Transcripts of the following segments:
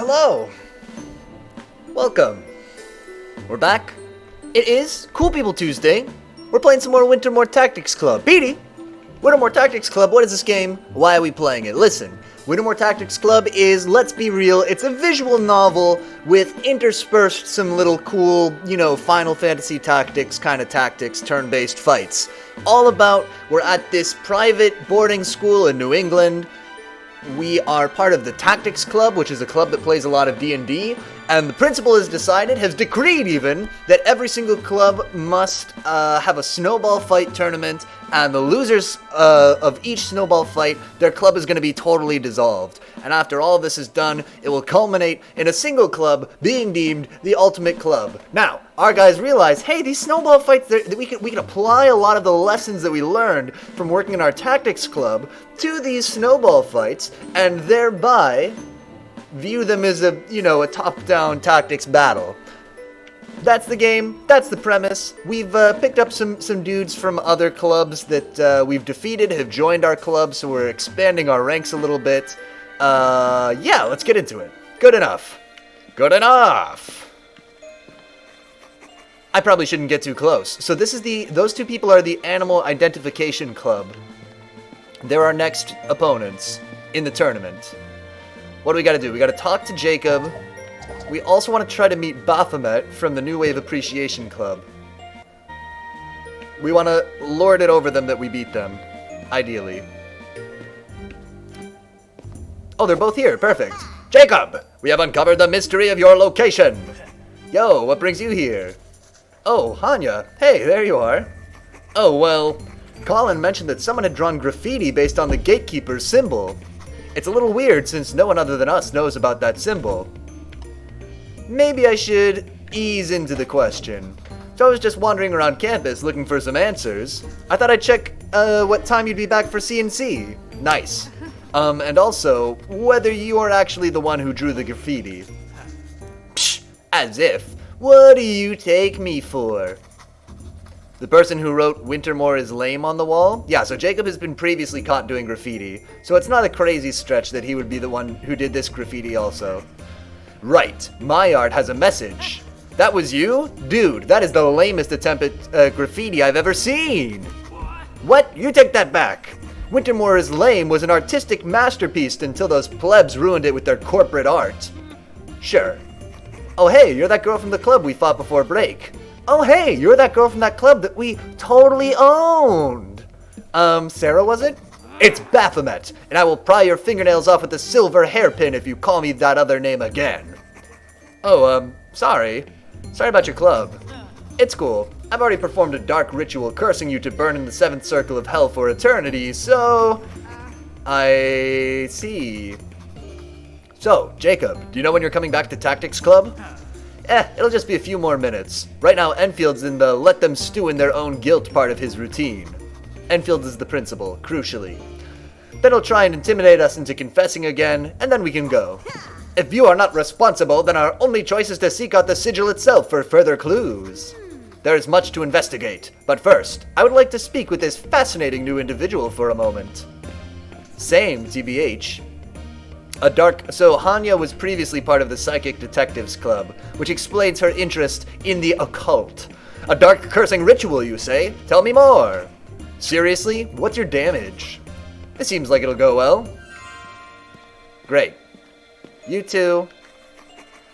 Hello. Welcome. We're back. It is Cool People Tuesday. We're playing some more Wintermoor Tactics Club. Petey! Wintermoor Tactics Club, what is this game? Why are we playing it? Listen, Wintermoor Tactics Club is, let's be real, it's a visual novel with interspersed some little cool, Final Fantasy Tactics kind of tactics, turn-based fights. All about, we're at this private boarding school in New England. We are part of the Tactics Club, which is a club that plays a lot of D&D, and the principal has decreed even, that every single club must have a snowball fight tournament, and the losers of each snowball fight, their club is going to be totally dissolved. And after all this is done, it will culminate in a single club being deemed the ultimate club. Now, our guys realize, hey, these snowball fights, we can apply a lot of the lessons that we learned from working in our Tactics Club to these snowball fights, and thereby view them as a top-down tactics battle. That's the game. That's the premise. We've picked up some dudes from other clubs that we've defeated, have joined our club, so we're expanding our ranks a little bit. Yeah, let's get into it. Good enough. Good enough. I probably shouldn't get too close. So those two people are the Animal Identification Club. They're our next opponents in the tournament. What do we gotta do? We gotta talk to Jacob. We also want to try to meet Baphomet from the New Wave Appreciation Club. We want to lord it over them that we beat them, ideally. Oh, they're both here. Perfect. Jacob, we have uncovered the mystery of your location. Yo, what brings you here? Oh, Hanya. Hey, there you are. Oh, well, Colin mentioned that someone had drawn graffiti based on the Gatekeeper's symbol. It's a little weird since no one other than us knows about that symbol. Maybe I should ease into the question. So I was just wandering around campus looking for some answers. I thought I'd check what time you'd be back for C&C. Nice. And also, whether you are actually the one who drew the graffiti. Psh, as if. What do you take me for? The person who wrote Wintermoor is lame on the wall? Yeah, so Jacob has been previously caught doing graffiti, so it's not a crazy stretch that he would be the one who did this graffiti also. Right, my art has a message. That was you? Dude, that is the lamest attempt at graffiti I've ever seen. What? You take that back. Wintermoor is lame was an artistic masterpiece until those plebs ruined it with their corporate art. Sure. Oh hey, you're that girl from the club we fought before break. Oh hey, you're that girl from that club that we totally owned. Sarah was it? It's Baphomet, and I will pry your fingernails off with a silver hairpin if you call me that other name again. Oh, sorry. Sorry about your club. It's cool. I've already performed a dark ritual cursing you to burn in the 7th circle of hell for eternity, so... I see. So, Jacob, do you know when you're coming back to Tactics Club? It'll just be a few more minutes. Right now, Enfield's in the let them stew in their own guilt part of his routine. Enfield is the principal, crucially. Then he'll try and intimidate us into confessing again, and then we can go. If you are not responsible, then our only choice is to seek out the sigil itself for further clues. There is much to investigate, but first, I would like to speak with this fascinating new individual for a moment. Same, TBH. So Hanya was previously part of the Psychic Detectives Club, which explains her interest in the occult. A dark cursing ritual, you say? Tell me more. Seriously? What's your damage? It seems like it'll go well. Great. You two.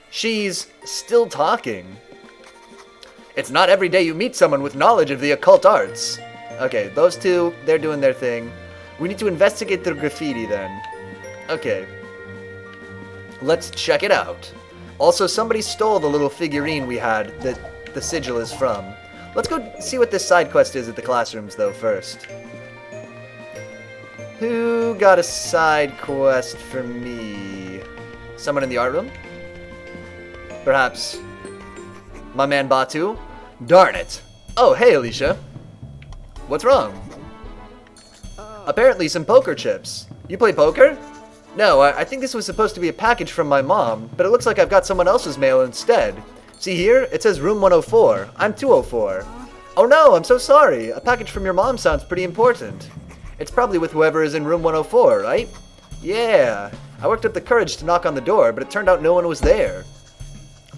She's still talking. It's not every day you meet someone with knowledge of the occult arts. Okay, those two, they're doing their thing. We need to investigate the graffiti then. Okay. Let's check it out. Also, somebody stole the little figurine we had that the sigil is from. Let's go see what this side quest is at the classrooms, though, first. Who got a side quest for me? Someone in the art room? Perhaps my man Batu? Darn it. Oh, hey, Alicia. What's wrong? Apparently some poker chips. You play poker? No, I think this was supposed to be a package from my mom, but it looks like I've got someone else's mail instead. See here? It says room 104. I'm 204. Oh no, I'm so sorry. A package from your mom sounds pretty important. It's probably with whoever is in room 104, right? Yeah. I worked up the courage to knock on the door, but it turned out no one was there.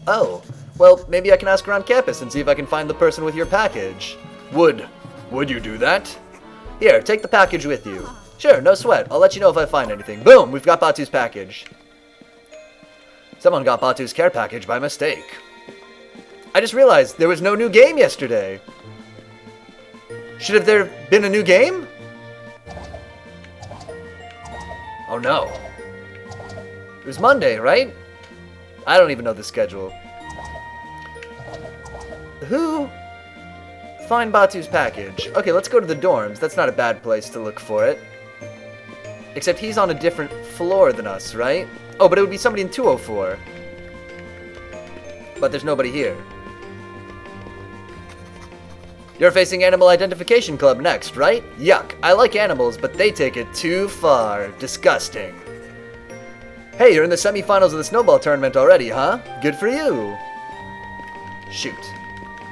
Oh, well, maybe I can ask around campus and see if I can find the person with your package. Would you do that? Here, take the package with you. Sure, no sweat. I'll let you know if I find anything. Boom, we've got Batu's package. Someone got Batu's care package by mistake. I just realized there was no new game yesterday. Should have there been a new game? Oh no. It was Monday, right? I don't even know the schedule. Who? Find Batu's package. Okay, let's go to the dorms. That's not a bad place to look for it. Except he's on a different floor than us, right? Oh, but it would be somebody in 204. But there's nobody here. You're facing Animal Identification Club next, right? Yuck. I like animals, but they take it too far. Disgusting. Hey, you're in the semifinals of the snowball tournament already, huh? Good for you. Shoot.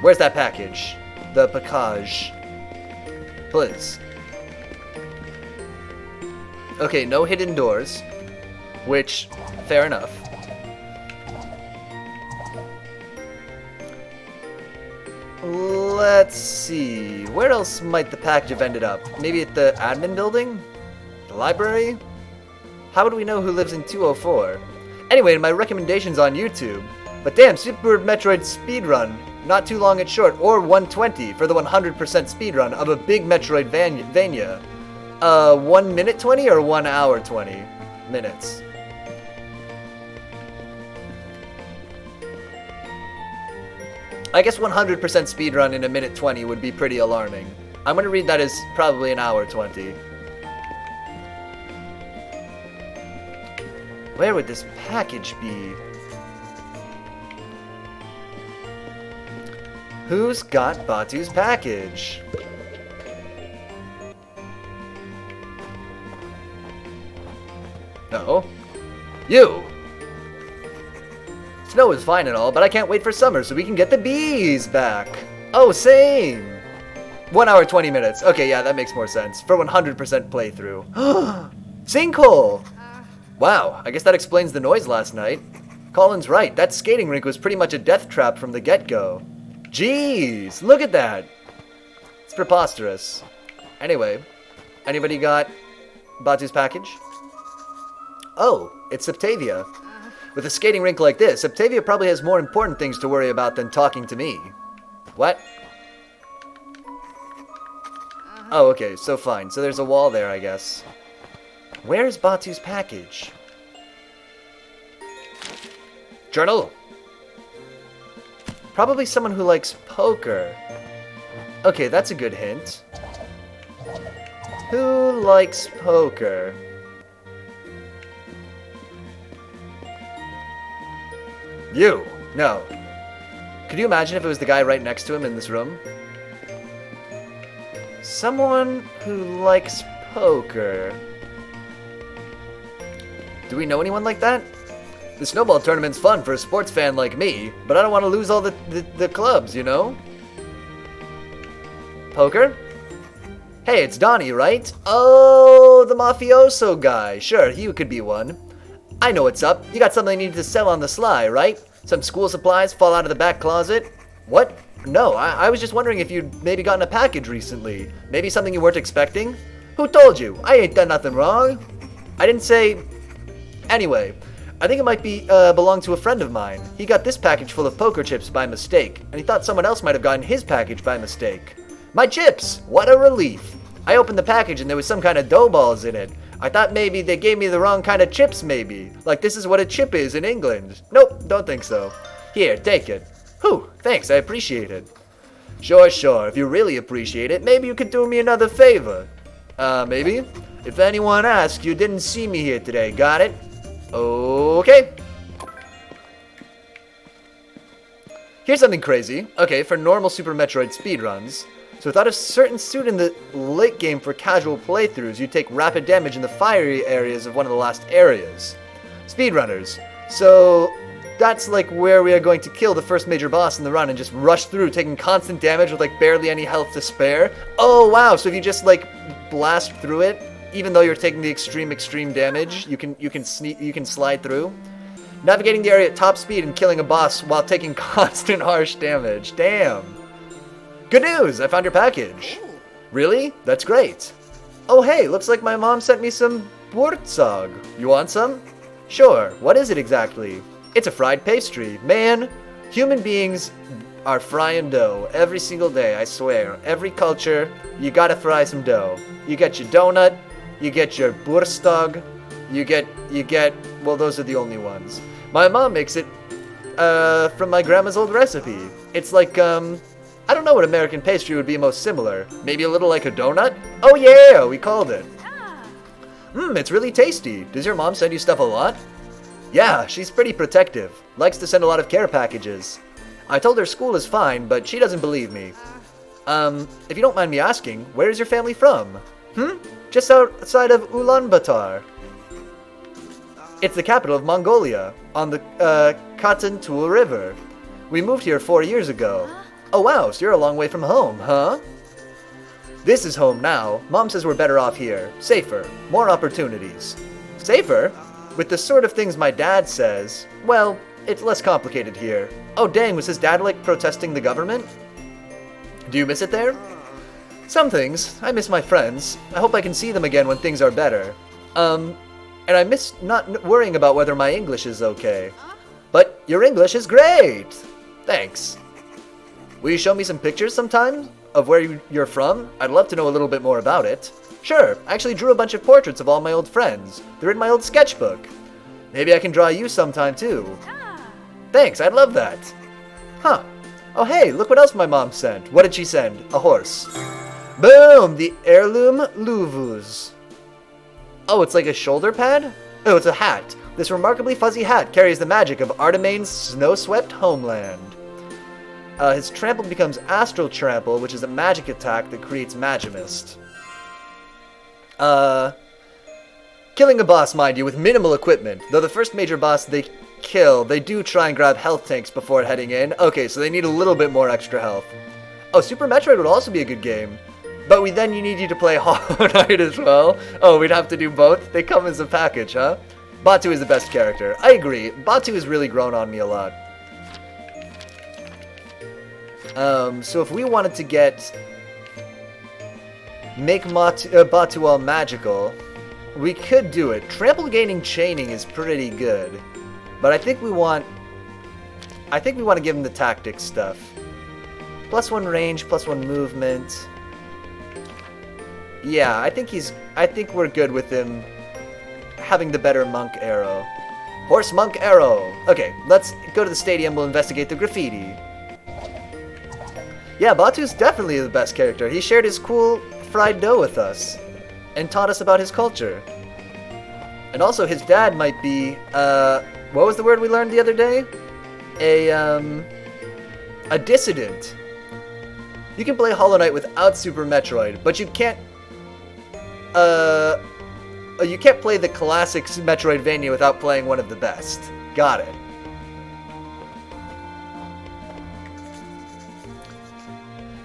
Where's that package? The package. Please. Okay, no hidden doors. Which, fair enough. Let's see. Where else might the package have ended up? Maybe at the admin building? The library? How would we know who lives in 204? Anyway, my recommendations on YouTube. But damn, Super Metroid speedrun. Not too long and short. Or 120 for the 100% speedrun of a big Metroidvania. 1 minute 20 or 1 hour 20 minutes? I guess 100% speedrun in a minute 20 would be pretty alarming. I'm going to read that as probably an hour 20. Where would this package be? Who's got Batu's package? No. You! Snow is fine and all, but I can't wait for summer so we can get the bees back. Oh, same. 1 hour, 20 minutes. Okay, yeah, that makes more sense. For 100% playthrough. Sinkhole! Wow, I guess that explains the noise last night. Colin's right. That skating rink was pretty much a death trap from the get-go. Jeez, look at that. It's preposterous. Anyway, anybody got Batu's package? Oh, it's Septavia. With a skating rink like this, Septavia probably has more important things to worry about than talking to me. What? Oh, okay, so fine. So there's a wall there, I guess. Where's Batu's package? Journal? Probably someone who likes poker. Okay, that's a good hint. Who likes poker? You! No. Could you imagine if it was the guy right next to him in this room? Someone who likes poker. Do we know anyone like that? The snowball tournament's fun for a sports fan like me, but I don't want to lose all the clubs, you know? Poker? Hey, it's Donnie, right? Oh, the mafioso guy. Sure, he could be one. I know what's up. You got something you need to sell on the sly, right? Some school supplies fall out of the back closet? What? No, I was just wondering if you'd maybe gotten a package recently. Maybe something you weren't expecting? Who told you? I ain't done nothing wrong. I didn't say... Anyway, I think it might be belong to a friend of mine. He got this package full of poker chips by mistake, and he thought someone else might have gotten his package by mistake. My chips! What a relief! I opened the package and there was some kind of dough balls in it. I thought maybe they gave me the wrong kind of chips maybe. Like this is what a chip is in England. Nope, don't think so. Here, take it. Whew, thanks, I appreciate it. Sure, if you really appreciate it, maybe you could do me another favor. Maybe? If anyone asks, you didn't see me here today, got it? Okay. Here's something crazy. Okay, for normal Super Metroid speedruns, so without a certain suit in the late game for casual playthroughs, you take rapid damage in the fiery areas of one of the last areas. Speedrunners. So that's like where we are going to kill the first major boss in the run and just rush through, taking constant damage with like barely any health to spare. Oh wow, so if you just like blast through it even though you're taking the extreme damage, you can slide through. Navigating the area at top speed and killing a boss while taking constant harsh damage. Damn. Good news! I found your package. Really? That's great. Oh hey, looks like my mom sent me some Burzog. You want some? Sure. What is it exactly? It's a fried pastry. Man, human beings are frying dough every single day, I swear. Every culture, you gotta fry some dough. You get your donut, you get your Burzog, you get, well, those are the only ones. My mom makes it, from my grandma's old recipe. It's like, I don't know what American pastry would be most similar. Maybe a little like a donut? Oh yeah, we called it. It's really tasty. Does your mom send you stuff a lot? Yeah, she's pretty protective. Likes to send a lot of care packages. I told her school is fine, but she doesn't believe me. If you don't mind me asking, where is your family from? Just outside of Ulaanbaatar. It's the capital of Mongolia, on the Khatantul River. We moved here 4 years ago. Oh wow, so you're a long way from home, huh? This is home now. Mom says we're better off here. Safer. More opportunities. Safer? With the sort of things my dad says, well, it's less complicated here. Oh dang, was his dad like protesting the government? Do you miss it there? Some things. I miss my friends. I hope I can see them again when things are better. And I miss not worrying about whether my English is okay. But your English is great! Thanks. Will you show me some pictures sometime of where you're from? I'd love to know a little bit more about it. Sure, I actually drew a bunch of portraits of all my old friends. They're in my old sketchbook. Maybe I can draw you sometime too. Thanks, I'd love that. Huh. Oh hey, look what else my mom sent. What did she send? A horse. Boom! The heirloom Luvuz. Oh, it's like a shoulder pad? Oh, it's a hat. This remarkably fuzzy hat carries the magic of Artemane's snow-swept homeland. His trample becomes Astral Trample, which is a magic attack that creates Magimist. Killing a boss, mind you, with minimal equipment. Though the first major boss they kill, they do try and grab health tanks before heading in. Okay, so they need a little bit more extra health. Oh, Super Metroid would also be a good game. But you need you to play Hollow Knight as well. Oh, we'd have to do both? They come as a package, huh? Batu is the best character. I agree. Batu has really grown on me a lot. So if we wanted to make Batu all magical, we could do it. Trample gaining chaining is pretty good. But I think we want to give him the tactics stuff. +1 range, +1 movement. Yeah, I think we're good with him having the better monk arrow. Horse monk arrow. Okay, let's go to the stadium. We'll investigate the graffiti. Yeah, Batu's definitely the best character. He shared his cool fried dough with us and taught us about his culture. And also his dad might be, what was the word we learned the other day? A dissident. You can play Hollow Knight without Super Metroid, but you can't play the classic Metroidvania without playing one of the best. Got it.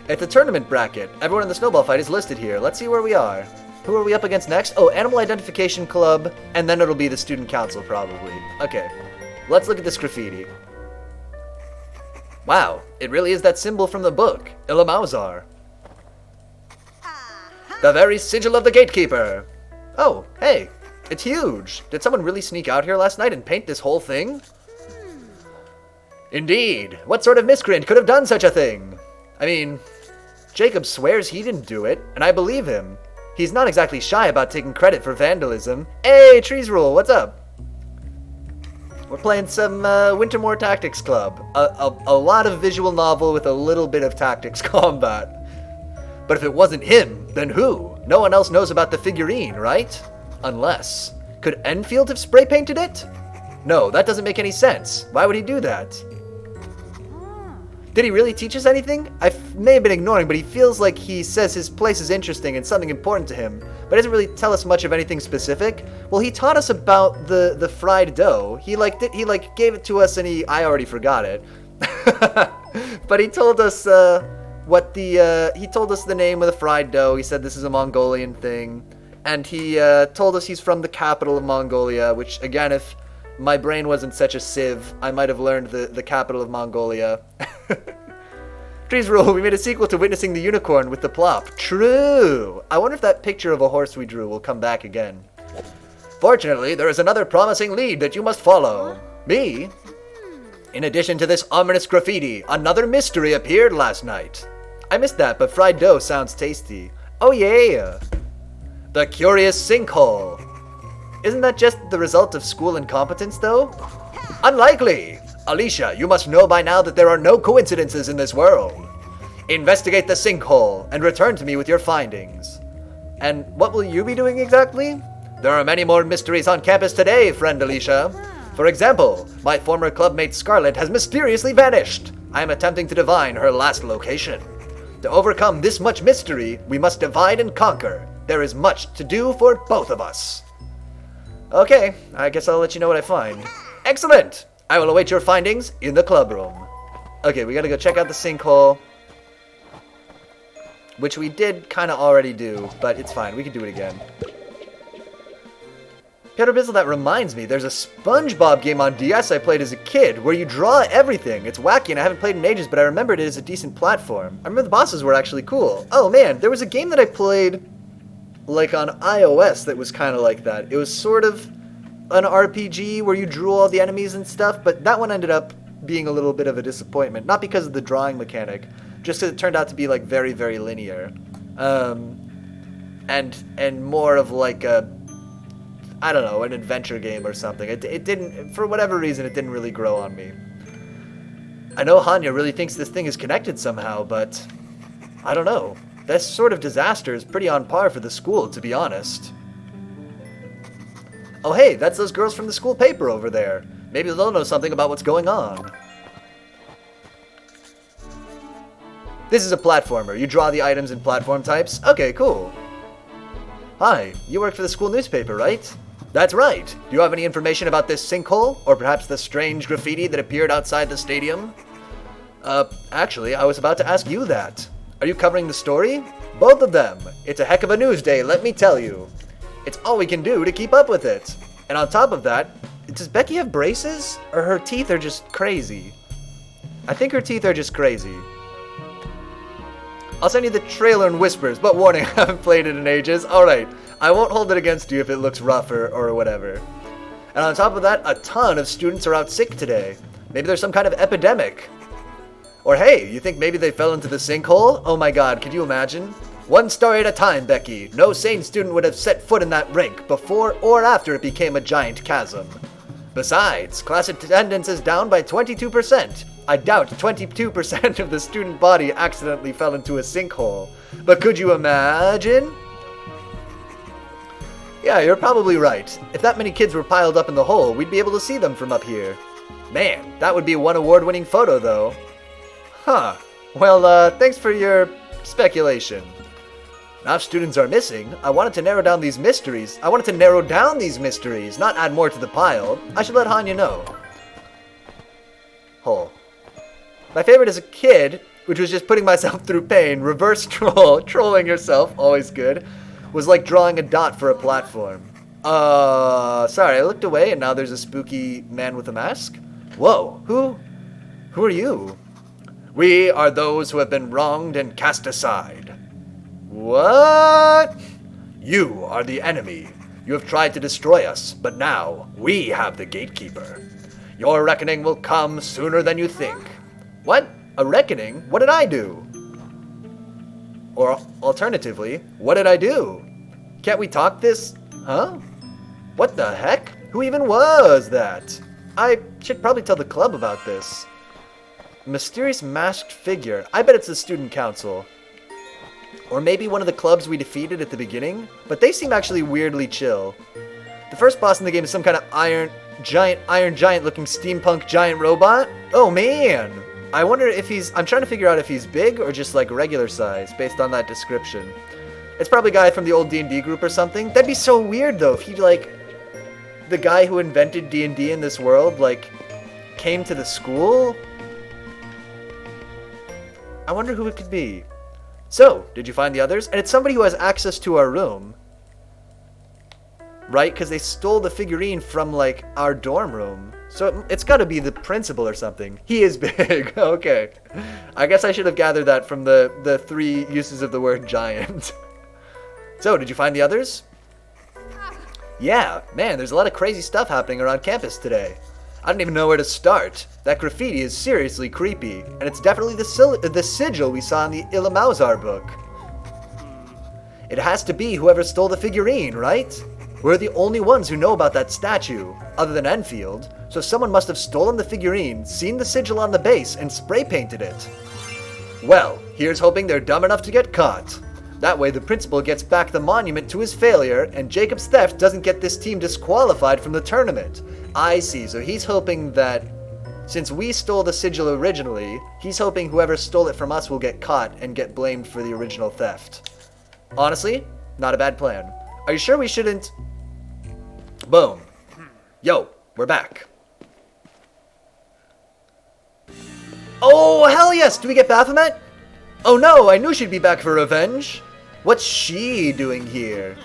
It's a tournament bracket. Everyone in the snowball fight is listed here. Let's see where we are. Who are we up against next? Oh, Animal Identification Club, and then it'll be the Student Council, probably. Okay, let's look at this graffiti. Wow, it really is that symbol from the book, Ilamauzar. The very sigil of the gatekeeper. Oh, hey, it's huge. Did someone really sneak out here last night and paint this whole thing? Indeed. What sort of miscreant could have done such a thing? I mean, Jacob swears he didn't do it, and I believe him. He's not exactly shy about taking credit for vandalism. Hey, Trees Rule, what's up? We're playing some Wintermoor Tactics Club. A lot of visual novel with a little bit of tactics combat. But if it wasn't him, then who? No one else knows about the figurine, right? Unless. Could Enfield have spray painted it? No, that doesn't make any sense. Why would he do that? Did he really teach us anything? I may have been ignoring, but he feels like he says his place is interesting and something important to him, but doesn't really tell us much of anything specific. Well, he taught us about the fried dough. He gave it to us, and I already forgot it. But he told us he told us the name of the fried dough. He said this is a Mongolian thing, And he told us he's from the capital of Mongolia, which, again, if my brain wasn't such a sieve, I might have learned the capital of Mongolia. Trees rule, we made a sequel to Witnessing the Unicorn with the plop. True! I wonder if that picture of a horse we drew will come back again. Fortunately, there is another promising lead that you must follow. Me? In addition to this ominous graffiti, another mystery appeared last night. I missed that, but fried dough sounds tasty. Oh yeah! The curious sinkhole. Isn't that just the result of school incompetence, though? Unlikely! Alicia, you must know by now that there are no coincidences in this world. Investigate the sinkhole and return to me with your findings. And what will you be doing exactly? There are many more mysteries on campus today, friend Alicia. For example, my former clubmate Scarlett has mysteriously vanished. I am attempting to divine her last location. To overcome this much mystery, we must divide and conquer. There is much to do for both of us. Okay, I guess I'll let you know what I find. Excellent! I will await your findings in the club room. Okay, we gotta go check out the sinkhole. Which we did kind of already do, but it's fine. We can do it again. Peter Bizzle, that reminds me, there's a SpongeBob game on DS I played as a kid where you draw everything. It's wacky and I haven't played in ages, but I remembered it as a decent platform. I remember the bosses were actually cool. Oh man, there was a game that I played like on iOS that was kind of like that. It was sort of an RPG where you drew all the enemies and stuff, but that one ended up being a little bit of a disappointment. Not because of the drawing mechanic, just because it turned out to be like very, very linear. And more of like a, I don't know, an adventure game or something. It didn't, for whatever reason, it didn't really grow on me. I know Hanya really thinks this thing is connected somehow, but I don't know. This sort of disaster is pretty on par for the school, to be honest. Oh hey, that's those girls from the school paper over there. Maybe they'll know something about what's going on. This is a platformer. You draw the items in platform types? Okay, cool. Hi, you work for the school newspaper, right? That's right. Do you have any information about this sinkhole? Or perhaps the strange graffiti that appeared outside the stadium? Actually, I was about to ask you that. Are you covering the story? Both of them. It's a heck of a news day, let me tell you. It's all we can do to keep up with it. And on top of that, does Becky have braces? Or her teeth are just crazy? I think her teeth are just crazy. I'll send you the trailer in whispers, but warning, I haven't played it in ages. Alright, I won't hold it against you if it looks rough or whatever. And on top of that, a ton of students are out sick today. Maybe there's some kind of epidemic. Or hey, you think maybe they fell into the sinkhole? Oh my god, could you imagine? One story at a time, Becky. No sane student would have set foot in that rink before or after it became a giant chasm. Besides, class attendance is down by 22%. I doubt 22% of the student body accidentally fell into a sinkhole. But could you imagine? Yeah, you're probably right. If that many kids were piled up in the hole, we'd be able to see them from up here. Man, that would be one award-winning photo, though. Huh. Well, thanks for your speculation. Now if students are missing, I wanted to narrow down these mysteries. Not add more to the pile. I should let Hanya know. Hole. My favorite as a kid, which was just putting myself through pain, reverse troll, trolling yourself, always good, was like drawing a dot for a platform. Sorry, I looked away and now there's a spooky man with a mask? Whoa, who are you? We are those who have been wronged and cast aside. What? You are the enemy. You have tried to destroy us, but now we have the gatekeeper. Your reckoning will come sooner than you think. What? A reckoning? What did I do? Or alternatively, what did I do? Can't we talk this? Huh? What the heck? Who even was that? I should probably tell the club about this. Mysterious masked figure. I bet it's the student council. Or maybe one of the clubs we defeated at the beginning, but they seem actually weirdly chill. The first boss in the game is some kind of iron giant looking steampunk giant robot. Oh man! I wonder if I'm trying to figure out if he's big or just like regular size based on that description. It's probably a guy from the old D&D group or something. That'd be so weird though if he like, the guy who invented D&D in this world like came to the school. I wonder who it could be. So, did you find the others? And it's somebody who has access to our room. right? Because they stole the figurine from, like, our dorm room. So it's got to be the principal or something. He is big. Okay. I guess I should have gathered that from the 3 uses of the word giant. So, did you find the others? Yeah, man, there's a lot of crazy stuff happening around campus today. I don't even know where to start. That graffiti is seriously creepy, and it's definitely the sigil we saw in the Ilamauzar book. It has to be whoever stole the figurine, right? We're the only ones who know about that statue, other than Enfield, so someone must have stolen the figurine, seen the sigil on the base, and spray painted it. Well, here's hoping they're dumb enough to get caught. That way the principal gets back the monument to his failure, and Jacob's theft doesn't get this team disqualified from the tournament. I see, so he's hoping that, since we stole the sigil originally, he's hoping whoever stole it from us will get caught and get blamed for the original theft. Honestly, not a bad plan. Are you sure we shouldn't... Boom. Yo, we're back. Oh, hell yes! Do we get Baphomet? Oh no, I knew she'd be back for revenge. What's she doing here?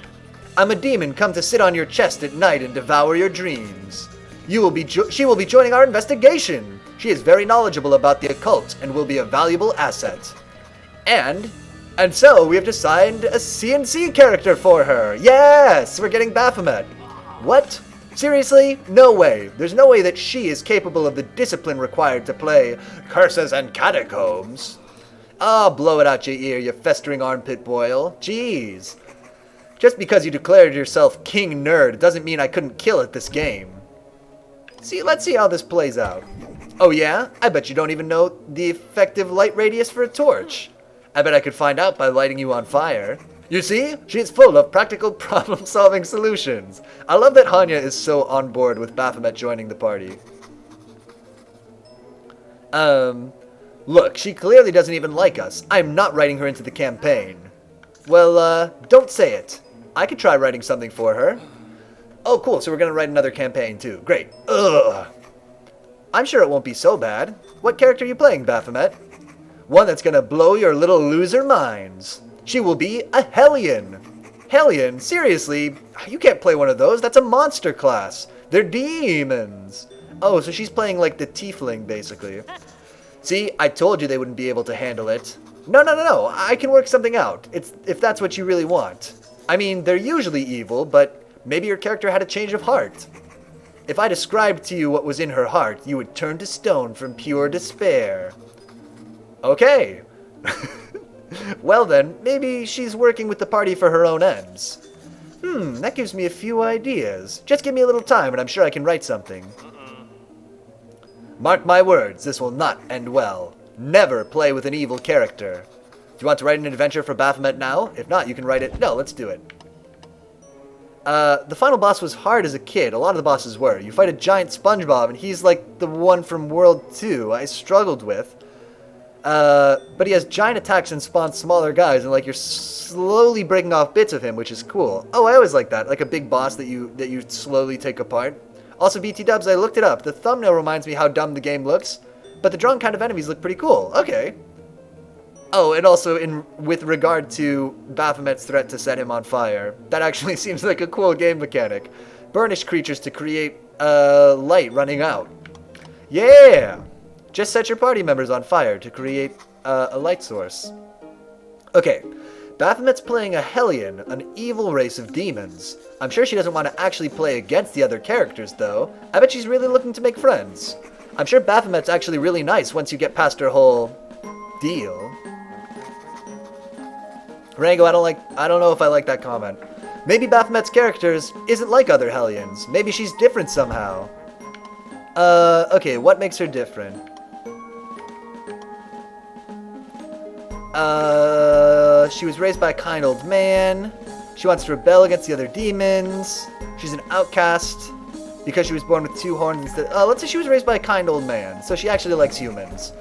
I'm a demon come to sit on your chest at night and devour your dreams. She will be joining our investigation. She is very knowledgeable about the occult and will be a valuable asset. And so we have designed a CNC character for her. Yes, we're getting Baphomet. What? Seriously? No way. There's no way that she is capable of the discipline required to play Curses and Catacombs. Ah, blow it out your ear, you festering armpit boil. Jeez. Just because you declared yourself King Nerd doesn't mean I couldn't kill at this game. Let's see how this plays out. Oh yeah? I bet you don't even know the effective light radius for a torch. I bet I could find out by lighting you on fire. You see? She's full of practical problem-solving solutions. I love that Hanya is so on board with Baphomet joining the party. Look, she clearly doesn't even like us. I'm not writing her into the campaign. Well, don't say it. I could try writing something for her. Oh, cool, so we're gonna write another campaign, too. Great. Ugh. I'm sure it won't be so bad. What character are you playing, Baphomet? One that's gonna blow your little loser minds. She will be a Hellion. Hellion? Seriously? You can't play one of those. That's a monster class. They're demons. Oh, so she's playing like the tiefling, basically. See, I told you they wouldn't be able to handle it. No. I can work something out. If that's what you really want. I mean, they're usually evil, but maybe your character had a change of heart. If I described to you what was in her heart, you would turn to stone from pure despair. Okay. Well then, maybe she's working with the party for her own ends. That gives me a few ideas. Just give me a little time and I'm sure I can write something. Mark my words, this will not end well. Never play with an evil character. Do you want to write an adventure for Baphomet now? If not, you can write it. No, let's do it. The final boss was hard as a kid. A lot of the bosses were. You fight a giant SpongeBob, and he's like the one from World 2 I struggled with. But he has giant attacks and spawns smaller guys, and like you're slowly breaking off bits of him, which is cool. Oh, I always like that. Like a big boss that you slowly take apart. Also, BT Dubs, I looked it up. The thumbnail reminds me how dumb the game looks, but the drawn kind of enemies look pretty cool. Okay. Oh, and also with regard to Baphomet's threat to set him on fire, that actually seems like a cool game mechanic. Burnish creatures to create light running out. Yeah! Just set your party members on fire to create a light source. Okay, Baphomet's playing a Hellion, an evil race of demons. I'm sure she doesn't want to actually play against the other characters, though. I bet she's really looking to make friends. I'm sure Baphomet's actually really nice once you get past her whole deal. Rango, I don't know if I like that comment. Maybe Baphomet's characters isn't like other Hellions. Maybe she's different somehow. Okay, what makes her different? She was raised by a kind old man. She wants to rebel against the other demons. She's an outcast because she was born with 2 horns instead. Let's say she was raised by a kind old man, so she actually likes humans.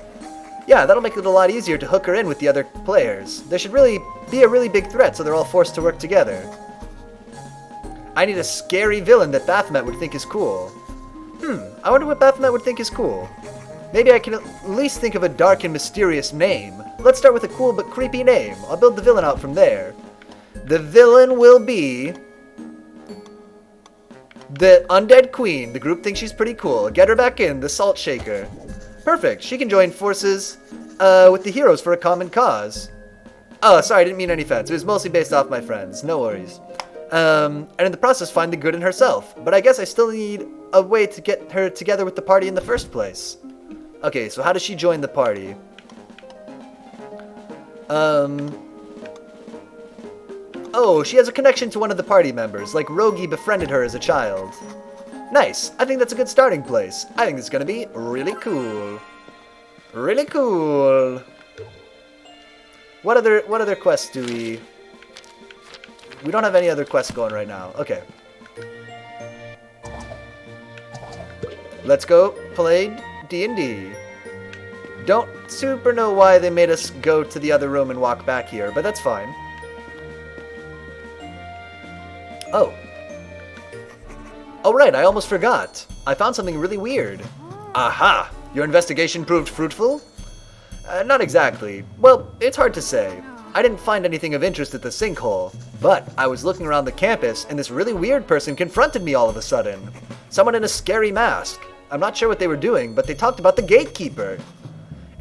Yeah, that'll make it a lot easier to hook her in with the other players. There should really be a really big threat, so they're all forced to work together. I need a scary villain that Baphomet would think is cool. I wonder what Baphomet would think is cool. Maybe I can at least think of a dark and mysterious name. Let's start with a cool but creepy name. I'll build the villain out from there. The villain will be... The Undead Queen. The group thinks she's pretty cool. Get her back in, the Salt Shaker. Perfect. She can join forces with the heroes for a common cause. Oh, sorry, I didn't mean any offense. It was mostly based off my friends. No worries. And in the process, find the good in herself. But I guess I still need a way to get her together with the party in the first place. Okay, so how does she join the party? Oh, she has a connection to one of the party members, like Rogi befriended her as a child. Nice. I think that's a good starting place. I think it's gonna be really cool. Really cool. What other quests do we... We don't have any other quests going right now. Okay. Let's go play D&D. Don't super know why they made us go to the other room and walk back here, but that's fine. Oh. Oh right, I almost forgot. I found something really weird. Aha! Your investigation proved fruitful? Not exactly. Well, it's hard to say. I didn't find anything of interest at the Sinkhole, but I was looking around the campus and this really weird person confronted me all of a sudden. Someone in a scary mask. I'm not sure what they were doing, but they talked about the gatekeeper.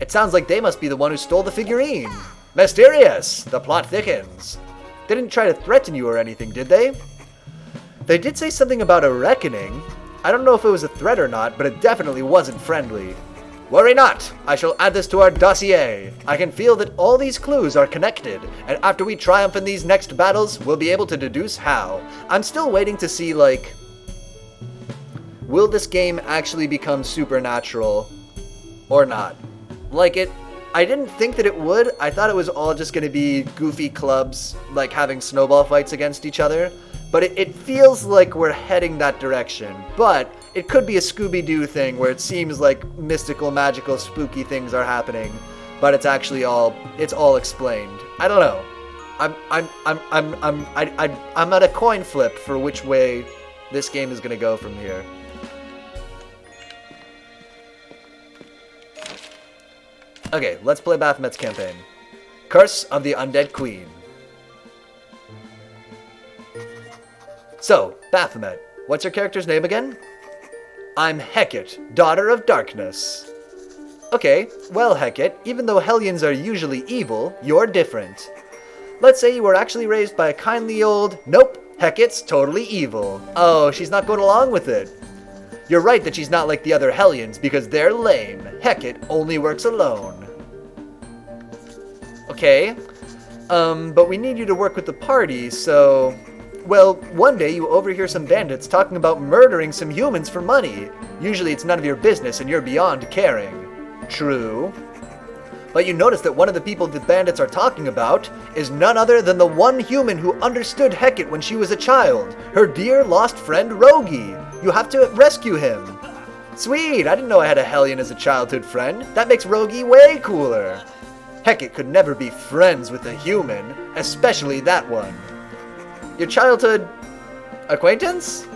It sounds like they must be the one who stole the figurine. Mysterious! The plot thickens. They didn't try to threaten you or anything, did they? They did say something about a reckoning. I don't know if it was a threat or not, but it definitely wasn't friendly. Worry not! I shall add this to our dossier. I can feel that all these clues are connected, and after we triumph in these next battles, we'll be able to deduce how. I'm still waiting to see, like... Will this game actually become supernatural? Or not? Like, I didn't think that it would. I thought it was all just going to be goofy clubs, like having snowball fights against each other. But it feels like we're heading that direction. But it could be a Scooby-Doo thing where it seems like mystical, magical, spooky things are happening, but it's actually it's all explained. I don't know. I'm at a coin flip for which way this game is gonna go from here. Okay, let's play Baphomet's campaign. Curse of the Undead Queen. So, Baphomet, what's your character's name again? I'm Hecate, daughter of darkness. Okay, well Hecate, even though Hellions are usually evil, you're different. Let's say you were actually raised by a kindly old... Nope, Hecate's totally evil. Oh, she's not going along with it. You're right that she's not like the other Hellions, because they're lame. Hecate only works alone. Okay, but we need you to work with the party, so... Well, one day you overhear some bandits talking about murdering some humans for money. Usually it's none of your business and you're beyond caring. True. But you notice that one of the people the bandits are talking about is none other than the one human who understood Hecate when she was a child. Her dear lost friend Rogi. You have to rescue him. Sweet, I didn't know I had a Hellion as a childhood friend. That makes Rogi way cooler. Hecate could never be friends with a human, especially that one. Your childhood acquaintance?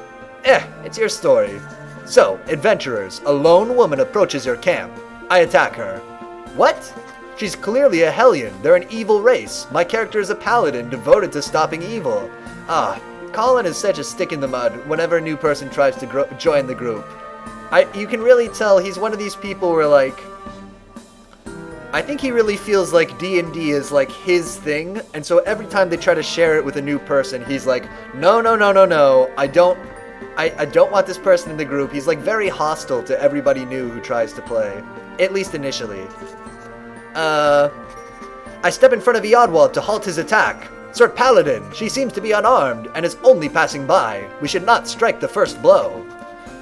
It's your story. So, adventurers, a lone woman approaches your camp. I attack her. What? She's clearly a Hellion. They're an evil race. My character is a paladin devoted to stopping evil. Colin is such a stick in the mud whenever a new person tries to join the group. You can really tell he's one of these people where, like... I think he really feels like D&D is like his thing, and so every time they try to share it with a new person, he's like, no, I don't want this person in the group. He's like very hostile to everybody new who tries to play, at least initially. I step in front of Iadwald to halt his attack. Sir Paladin, she seems to be unarmed and is only passing by. We should not strike the first blow.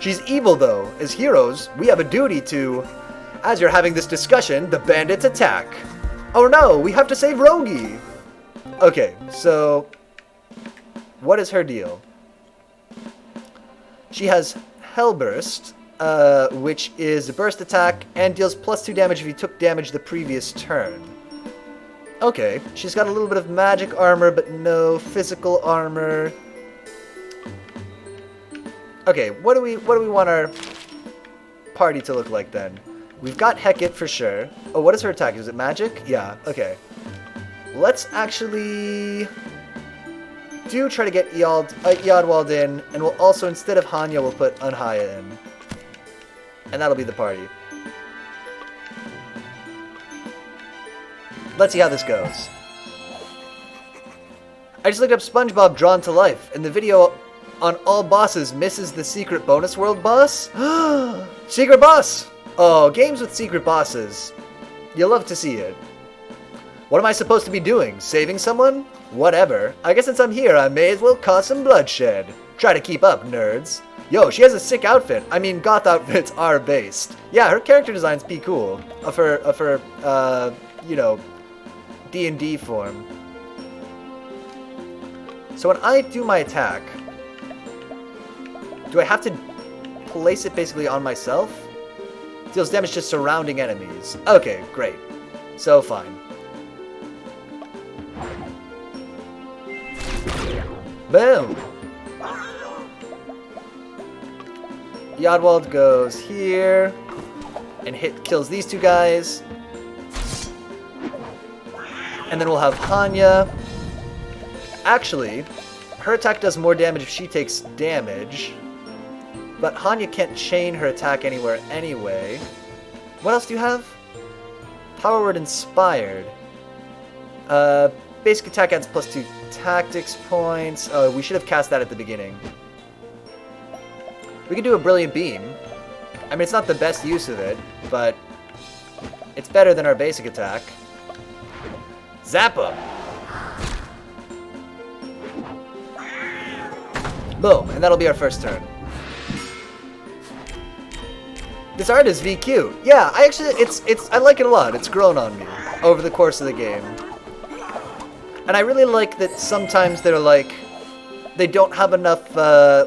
She's evil though. As heroes, we have a duty to... As you're having this discussion, the bandits attack. Oh no, we have to save Rogi! Okay, so... What is her deal? She has Hellburst, which is a burst attack and deals +2 damage if you took damage the previous turn. Okay, she's got a little bit of magic armor, but no physical armor. Okay, what do we want our party to look like then? We've got Hecate for sure. Oh, what is her attack? Is it magic? Yeah, okay. Let's actually... do try to get Eodwald in, and we'll also, instead of Hanya, we'll put Unhaya in. And that'll be the party. Let's see how this goes. I just looked up SpongeBob Drawn to Life, and the video on all bosses misses the secret bonus world boss. Secret boss! Oh, games with secret bosses. You'll love to see it. What am I supposed to be doing? Saving someone? Whatever. I guess since I'm here, I may as well cause some bloodshed. Try to keep up, nerds. Yo, she has a sick outfit. I mean, goth outfits are based. Yeah, her character design's be cool. Of her, you know, D&D form. So when I do my attack, do I have to place it basically on myself? Deals damage to surrounding enemies. Okay, great. So fine. Boom! Eodwald goes here and kills these two guys. And then we'll have Hanya. Actually, her attack does more damage if she takes damage. But Hanya can't chain her attack anywhere anyway. What else do you have? Power Word Inspired. Basic attack adds +2 tactics points. Oh, we should have cast that at the beginning. We can do a Brilliant Beam. I mean, it's not the best use of it, but it's better than our basic attack. Zap him! Boom, and that'll be our first turn. This art is VQ. Yeah, I like it a lot. It's grown on me over the course of the game. And I really like that sometimes they're like, they don't have enough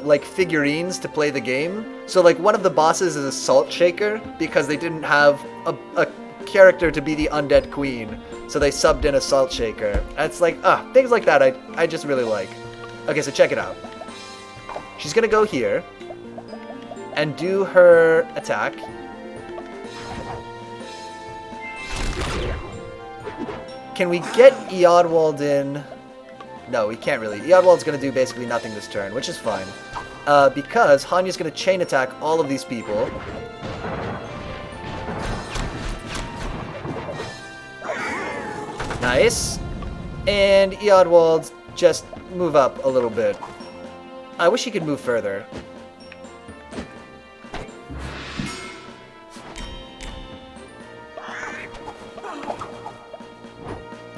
like figurines to play the game. So like one of the bosses is a salt shaker because they didn't have a character to be the Undead Queen. So they subbed in a salt shaker. And it's like, things like that I just really like. Okay, so check it out. She's gonna go here and do her attack. Can we get Eodwald in? No, we can't really. Eodwald's gonna do basically nothing this turn, which is fine. Because Hanya's gonna chain attack all of these people. Nice. And Eodwald just move up a little bit. I wish he could move further.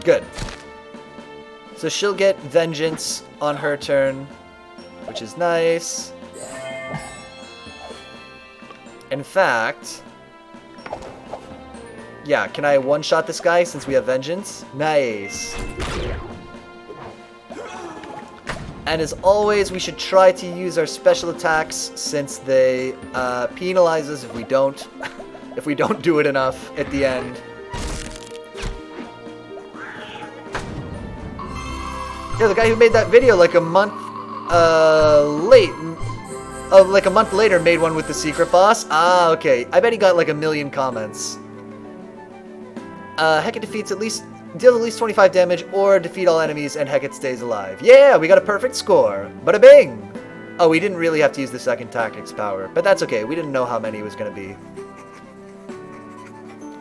Good. So she'll get Vengeance on her turn, which is nice. In fact, yeah, can I one-shot this guy since we have Vengeance? Nice. And as always, we should try to use our special attacks since they penalize us if we don't do it enough at the end. Yeah, the guy who made that video like a month like a month later made one with the secret boss. Ah, okay. I bet he got like 1 million comments. Hecate deals at least 25 damage or defeat all enemies and Hecate stays alive. Yeah, we got a perfect score. Bada bing! Oh, we didn't really have to use the second tactics power, but that's okay. We didn't know how many it was going to be.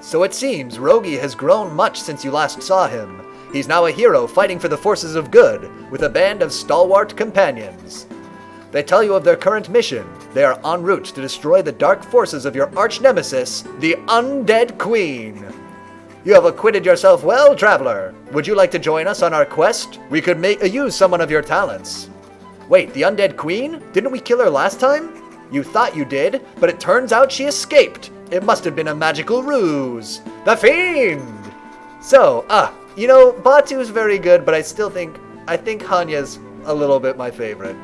So it seems Rogi has grown much since you last saw him. He's now a hero fighting for the forces of good, with a band of stalwart companions. They tell you of their current mission. They are en route to destroy the dark forces of your arch-nemesis, the Undead Queen. You have acquitted yourself well, traveler. Would you like to join us on our quest? We could use someone of your talents. Wait, the Undead Queen? Didn't we kill her last time? You thought you did, but it turns out she escaped. It must have been a magical ruse. The Fiend! So, you know, Batu is very good, but I think Hanya's a little bit my favorite.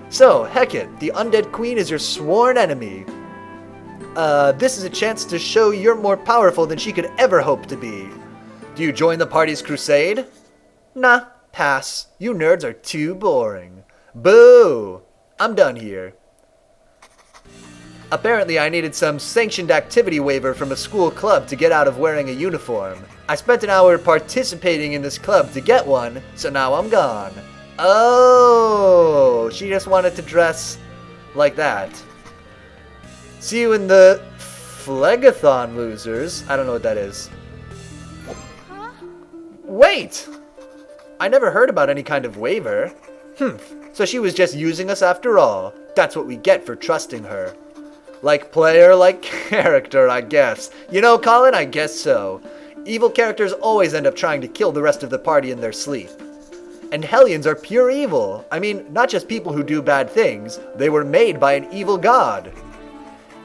So, Hecate, the Undead Queen is your sworn enemy. This is a chance to show you're more powerful than she could ever hope to be. Do you join the party's crusade? Nah, pass. You nerds are too boring. Boo! I'm done here. Apparently I needed some sanctioned activity waiver from a school club to get out of wearing a uniform. I spent an hour participating in this club to get one, so now I'm gone. Oh, she just wanted to dress like that. See you in the Phlegathon, losers. I don't know what that is. Huh? Wait! I never heard about any kind of waiver. So she was just using us after all. That's what we get for trusting her. Like player, like character, I guess. You know, Colin, I guess so. Evil characters always end up trying to kill the rest of the party in their sleep. And Hellions are pure evil. I mean, not just people who do bad things. They were made by an evil god.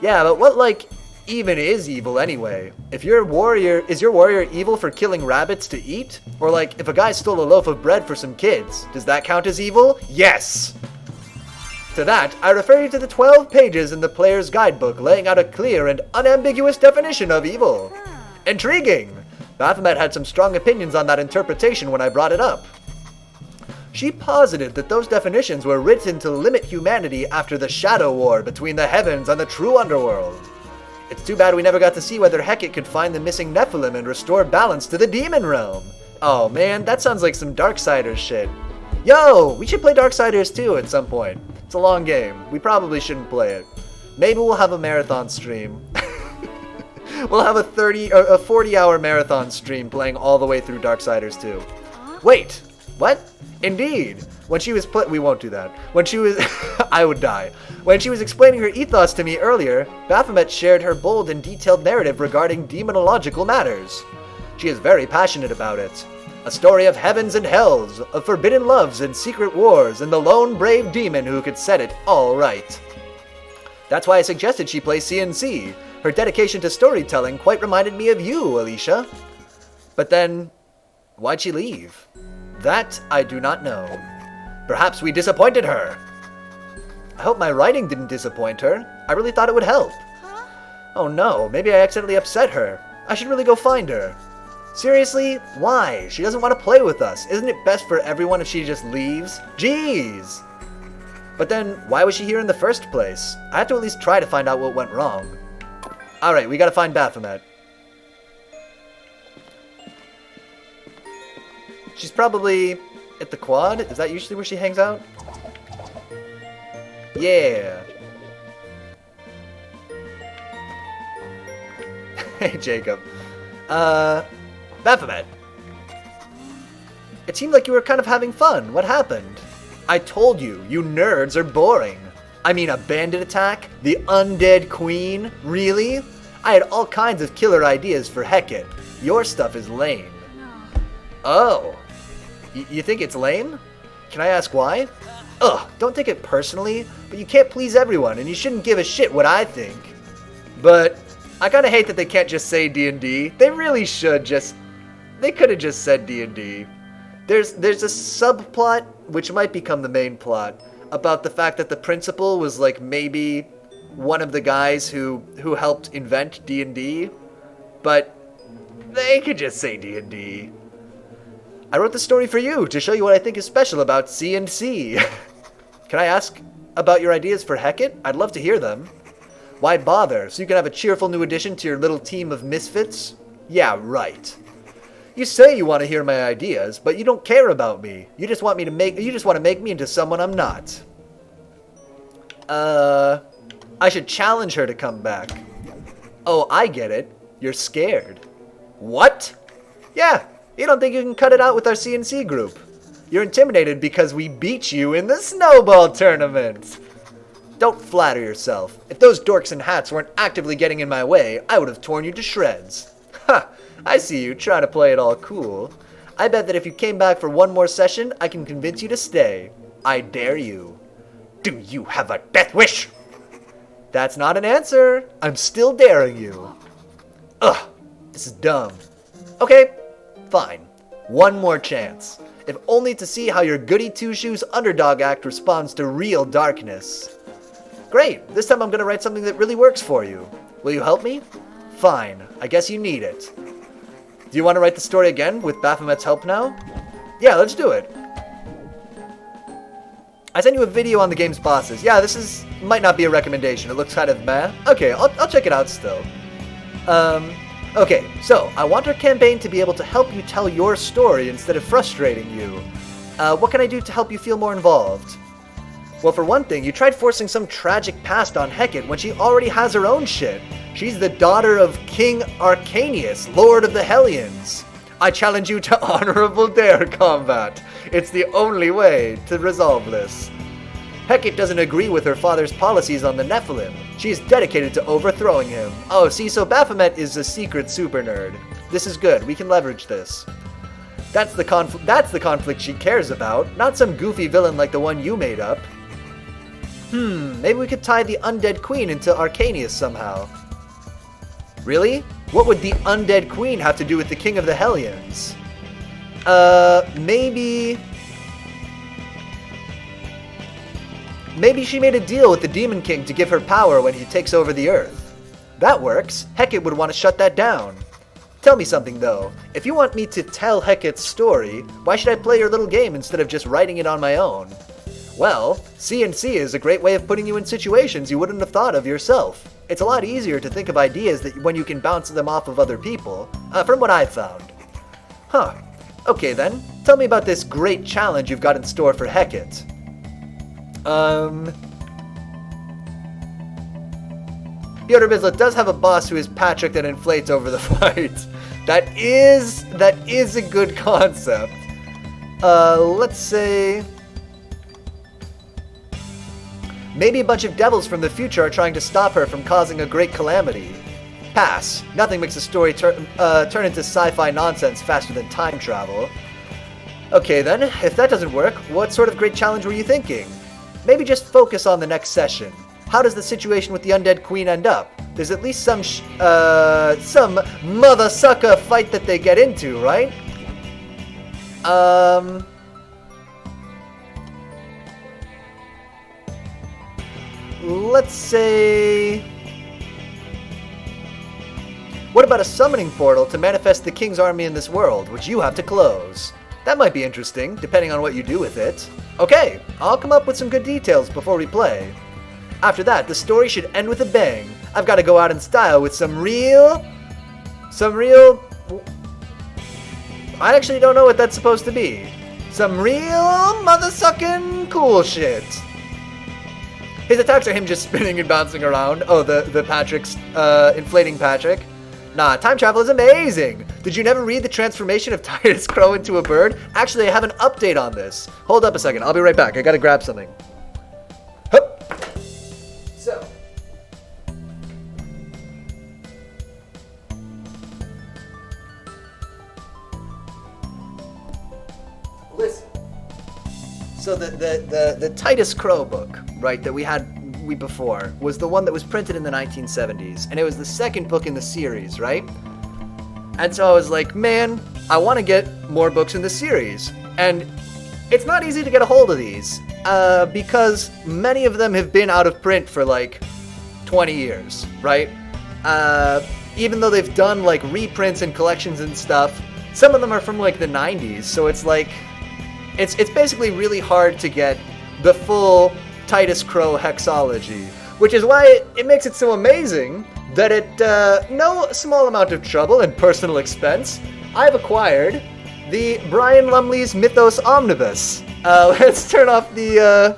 Yeah, but what, like, even is evil anyway? If your warrior, is your warrior evil for killing rabbits to eat? Or like, if a guy stole a loaf of bread for some kids, does that count as evil? Yes! To that, I refer you to the 12 pages in the player's guidebook laying out a clear and unambiguous definition of evil. Intriguing! Baphomet had some strong opinions on that interpretation when I brought it up. She posited that those definitions were written to limit humanity after the Shadow War between the heavens and the true underworld. It's too bad we never got to see whether Hecate could find the missing Nephilim and restore balance to the demon realm. Oh man, that sounds like some Darksiders shit. Yo, we should play Darksiders too at some point. It's a long game. We probably shouldn't play it. Maybe we'll have a marathon stream. We'll have a 40-hour marathon stream playing all the way through Darksiders 2. Wait, what? Indeed. When she was we won't do that. When she was I would die. When she was explaining her ethos to me earlier, Baphomet shared her bold and detailed narrative regarding demonological matters. She is very passionate about it. A story of heavens and hells, of forbidden loves and secret wars, and the lone brave demon who could set it all right. That's why I suggested she play CNC. Her dedication to storytelling quite reminded me of you, Alicia. But then, why'd she leave? That I do not know. Perhaps we disappointed her. I hope my writing didn't disappoint her. I really thought it would help. Huh? Oh no, maybe I accidentally upset her. I should really go find her. Seriously? Why? She doesn't want to play with us. Isn't it best for everyone if she just leaves? Jeez! But then, why was she here in the first place? I have to at least try to find out what went wrong. Alright, we gotta find Baphomet. She's probably at the quad? Is that usually where she hangs out? Yeah. Hey, Jacob. Baphomet. It seemed like you were kind of having fun. What happened? I told you, you nerds are boring. I mean, a bandit attack? The Undead Queen? Really? I had all kinds of killer ideas for Hecate. Your stuff is lame. No. Oh. You think it's lame? Can I ask why? Ugh, don't take it personally, but you can't please everyone, and you shouldn't give a shit what I think. But I kinda hate that they can't just say D&D. They really should just... They could've just said D&D. There's a subplot, which might become the main plot, about the fact that the principal was like maybe one of the guys who helped invent D&D, but they could just say D&D. I wrote the story for you to show you what I think is special about C&C. Can I ask about your ideas for Hecate? I'd love to hear them. Why bother? So you can have a cheerful new addition to your little team of misfits? Yeah, right. You say you want to hear my ideas, but you don't care about me. You just want to make me into someone I'm not. I should challenge her to come back. Oh, I get it. You're scared. What? Yeah, you don't think you can cut it out with our CNC group. You're intimidated because we beat you in the snowball tournament. Don't flatter yourself. If those dorks in hats weren't actively getting in my way, I would have torn you to shreds. Ha! I see you trying to play it all cool. I bet that if you came back for one more session, I can convince you to stay. I dare you. Do you have a death wish? That's not an answer. I'm still daring you. Ugh, this is dumb. Okay, fine. One more chance. If only to see how your goody two-shoes underdog act responds to real darkness. Great, this time I'm gonna write something that really works for you. Will you help me? Fine, I guess you need it. Do you want to write the story again with Baphomet's help now? Yeah, let's do it. I sent you a video on the game's bosses. Yeah, this might not be a recommendation. It looks kind of meh. Okay, I'll check it out still. Okay, so I want our campaign to be able to help you tell your story instead of frustrating you. What can I do to help you feel more involved? Well, for one thing, you tried forcing some tragic past on Hecate when she already has her own shit. She's the daughter of King Arcanius, Lord of the Hellions. I challenge you to honorable dare combat. It's the only way to resolve this. Hecate doesn't agree with her father's policies on the Nephilim. She is dedicated to overthrowing him. Oh, see, so Baphomet is a secret super nerd. This is good. We can leverage this. That's the conflict she cares about, not some goofy villain like the one you made up. Maybe we could tie the Undead Queen into Arcanius somehow. Really? What would the Undead Queen have to do with the King of the Hellions? Maybe she made a deal with the Demon King to give her power when he takes over the Earth. That works. Hecate would want to shut that down. Tell me something, though. If you want me to tell Hecate's story, why should I play your little game instead of just writing it on my own? Well, C&C is a great way of putting you in situations you wouldn't have thought of yourself. It's a lot easier to think of ideas when you can bounce them off of other people, from what I've found. Huh. Okay then, tell me about this great challenge you've got in store for Hecate. Piotr Bizlet does have a boss who is Patrick that inflates over the fight. That is a good concept. Let's say... maybe a bunch of devils from the future are trying to stop her from causing a great calamity. Pass. Nothing makes a story turn into sci-fi nonsense faster than time travel. Okay then, if that doesn't work, what sort of great challenge were you thinking? Maybe just focus on the next session. How does the situation with the Undead Queen end up? There's at least some mother sucker fight that they get into, right? Let's say... what about a summoning portal to manifest the king's army in this world, which you have to close? That might be interesting, depending on what you do with it. Okay, I'll come up with some good details before we play. After that, the story should end with a bang. I've got to go out in style with some real... I actually don't know what that's supposed to be. Some real mother-sucking cool shit. His attacks are him just spinning and bouncing around. Oh, the Patrick's, inflating Patrick. Nah, time travel is amazing! Did you never read the transformation of Titus Crow into a bird? Actually, I have an update on this. Hold up a second, I'll be right back. I gotta grab something. Hup. So. Listen. So the Titus Crow book, right, that we had before, was the one that was printed in the 1970s, and it was the second book in the series, right? And so I was like, man, I want to get more books in the series, and it's not easy to get a hold of these, because many of them have been out of print for like 20 years, right? Even though they've done like reprints and collections and stuff, some of them are from like the 90s, so it's like, it's basically really hard to get the full Titus Crow hexology, which is why it makes it so amazing that at no small amount of trouble and personal expense, I've acquired the Brian Lumley's Mythos Omnibus. Let's turn off the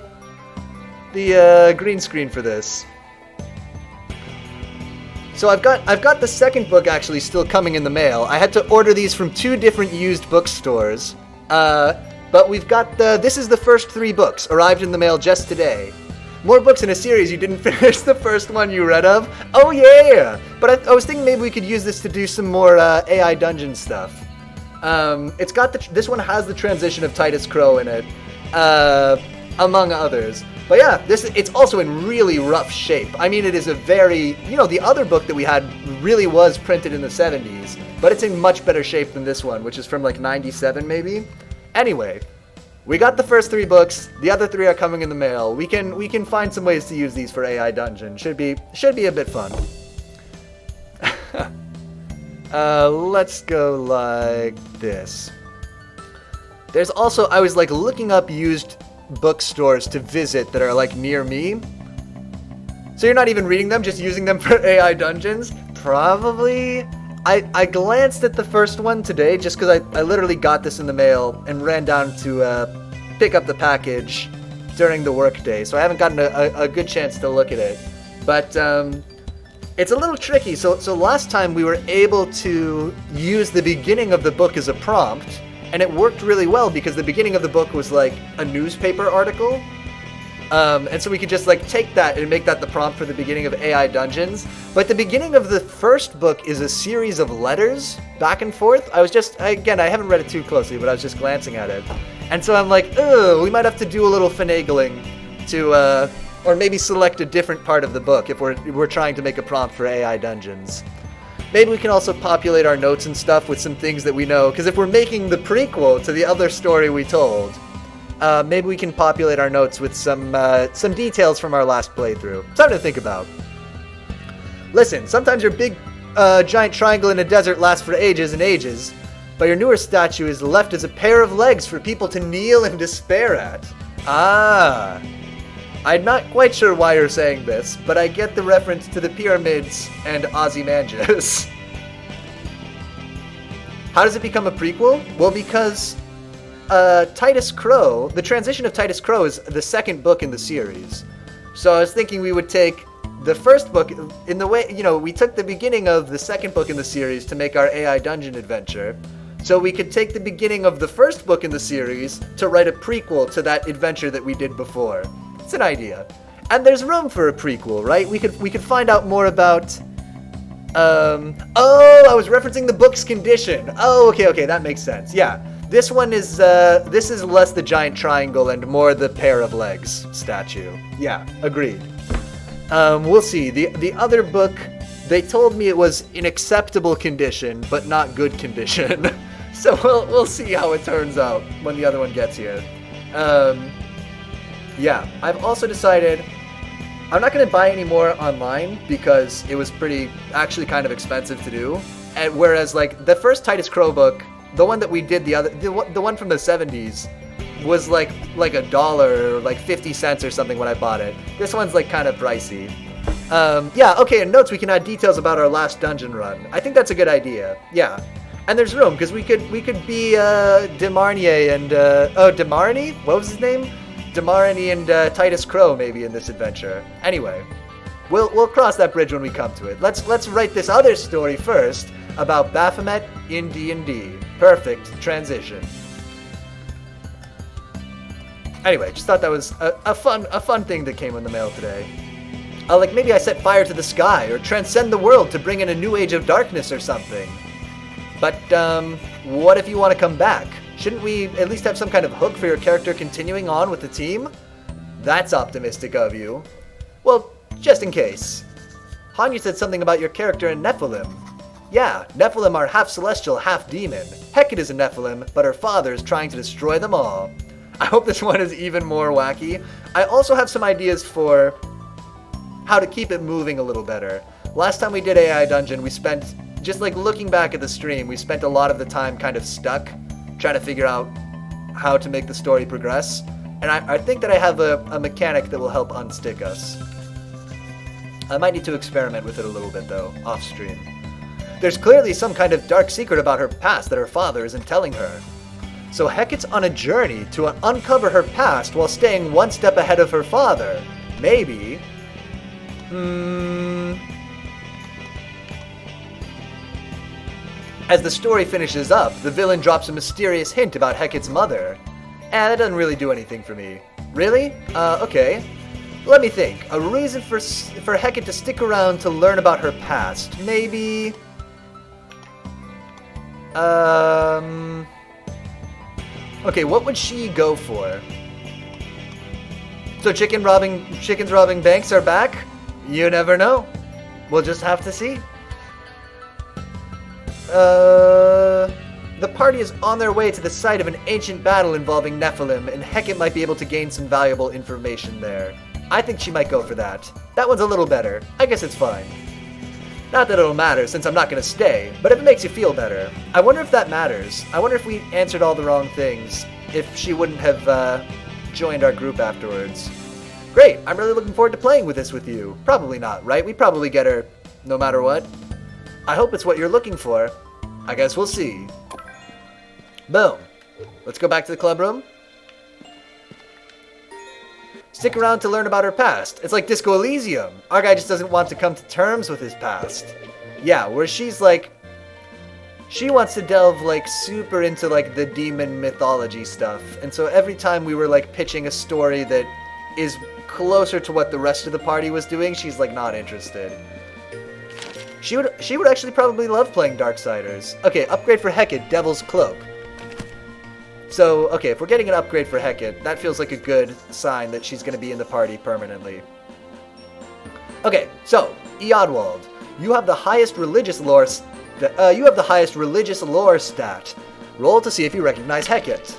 green screen for this. So I've got the second book actually still coming in the mail. I had to order these from 2 different used bookstores. But we've got this is the first 3 books, arrived in the mail just today. More books in a series you didn't finish the first one you read of? Oh yeah! But I was thinking maybe we could use this to do some more AI dungeon stuff. It's got this one has the transition of Titus Crow in it, among others. But yeah, it's also in really rough shape. I mean, it is a very, the other book that we had really was printed in the 70s, but it's in much better shape than this one, which is from like 97 maybe. Anyway, we got the first 3 books. The other 3 are coming in the mail. We can find some ways to use these for AI Dungeon. Should be a bit fun. Let's go like this. There's also, I was like looking up used bookstores to visit that are like near me. So you're not even reading them, just using them for AI Dungeons? Probably I glanced at the first one today just because I literally got this in the mail and ran down to pick up the package during the workday, so I haven't gotten a good chance to look at it. But it's a little tricky. So last time we were able to use the beginning of the book as a prompt, and it worked really well because the beginning of the book was like a newspaper article. And so we could just like take that and make that the prompt for the beginning of AI Dungeons. But the beginning of the first book is a series of letters back and forth. I haven't read it too closely, but I was just glancing at it. And so I'm like, we might have to do a little finagling to, or maybe select a different part of the book if we're trying to make a prompt for AI Dungeons. Maybe we can also populate our notes and stuff with some things that we know, because if we're making the prequel to the other story we told, maybe we can populate our notes with some details from our last playthrough. Something to think about. Listen, sometimes your big giant triangle in a desert lasts for ages and ages, but your newer statue is left as a pair of legs for people to kneel in despair at. Ah. I'm not quite sure why you're saying this, but I get the reference to the pyramids and Ozymandias. How does it become a prequel? Well, because Titus Crow, the transition of Titus Crow is the second book in the series. So I was thinking we would take the first book in the way, we took the beginning of the second book in the series to make our AI dungeon adventure. So we could take the beginning of the first book in the series to write a prequel to that adventure that we did before. It's an idea. And there's room for a prequel, right? We could find out more about I was referencing the book's condition. Oh, okay, that makes sense. Yeah. This one is this is less the giant triangle and more the pair of legs statue. Yeah, agreed. We'll see. The other book, they told me it was in acceptable condition, but not good condition. So we'll see how it turns out when the other one gets here. Yeah, I've also decided I'm not going to buy any more online because it was actually kind of expensive to do. And whereas like the first Titus Crow book, the one that we did the one from the 70s was like $1 or like 50 cents or something when I bought it. This one's like kind of pricey. Yeah, okay, in notes we can add details about our last dungeon run. I think that's a good idea. Yeah. And there's room because we could be Demarnier and Demarny? What was his name? Demarny and Titus Crow maybe in this adventure. Anyway, we'll cross that bridge when we come to it. Let's write this other story first about Baphomet in D&D. Perfect transition. Anyway, just thought that was a fun thing that came in the mail today. Like maybe I set fire to the sky or transcend the world to bring in a new age of darkness or something. But what if you want to come back? Shouldn't we at least have some kind of hook for your character continuing on with the team? That's optimistic of you. Well, just in case. Hanya said something about your character in Nephilim. Yeah, Nephilim are half celestial, half demon. Hecate is a Nephilim, but her father is trying to destroy them all. I hope this one is even more wacky. I also have some ideas for how to keep it moving a little better. Last time we did AI Dungeon, we spent, just like looking back at the stream, we spent a lot of the time kind of stuck, trying to figure out how to make the story progress. And I think that I have a mechanic that will help unstick us. I might need to experiment with it a little bit though, off stream. There's clearly some kind of dark secret about her past that her father isn't telling her. So Hecate's on a journey to uncover her past while staying one step ahead of her father. Maybe. As the story finishes up, the villain drops a mysterious hint about Hecate's mother. That doesn't really do anything for me. Really? Okay. Let me think. A reason for Hecate to stick around to learn about her past. Maybe... Okay, what would she go for? So chickens robbing banks are back? You never know. We'll just have to see. The party is on their way to the site of an ancient battle involving Nephilim, and Hecate might be able to gain some valuable information there. I think she might go for that. That one's a little better. I guess it's fine. Not that it'll matter, since I'm not going to stay, but if it makes you feel better. I wonder if that matters. I wonder if we answered all the wrong things, if she wouldn't have joined our group afterwards. Great, I'm really looking forward to playing with this with you. Probably not, right? We'd probably get her no matter what. I hope it's what you're looking for. I guess we'll see. Boom. Let's go back to the club room. Stick around to learn about her past. It's like Disco Elysium. Our guy just doesn't want to come to terms with his past. Yeah, where she's like... She wants to delve like super into like the demon mythology stuff. And so every time we were like pitching a story that is closer to what the rest of the party was doing, she's like not interested. She would actually probably love playing Darksiders. Okay, upgrade for Hecate, Devil's Cloak. So, okay, if we're getting an upgrade for Hecate, that feels like a good sign that she's going to be in the party permanently. Okay, so, Eodwald, you have the highest religious lore stat. Roll to see if you recognize Hecate.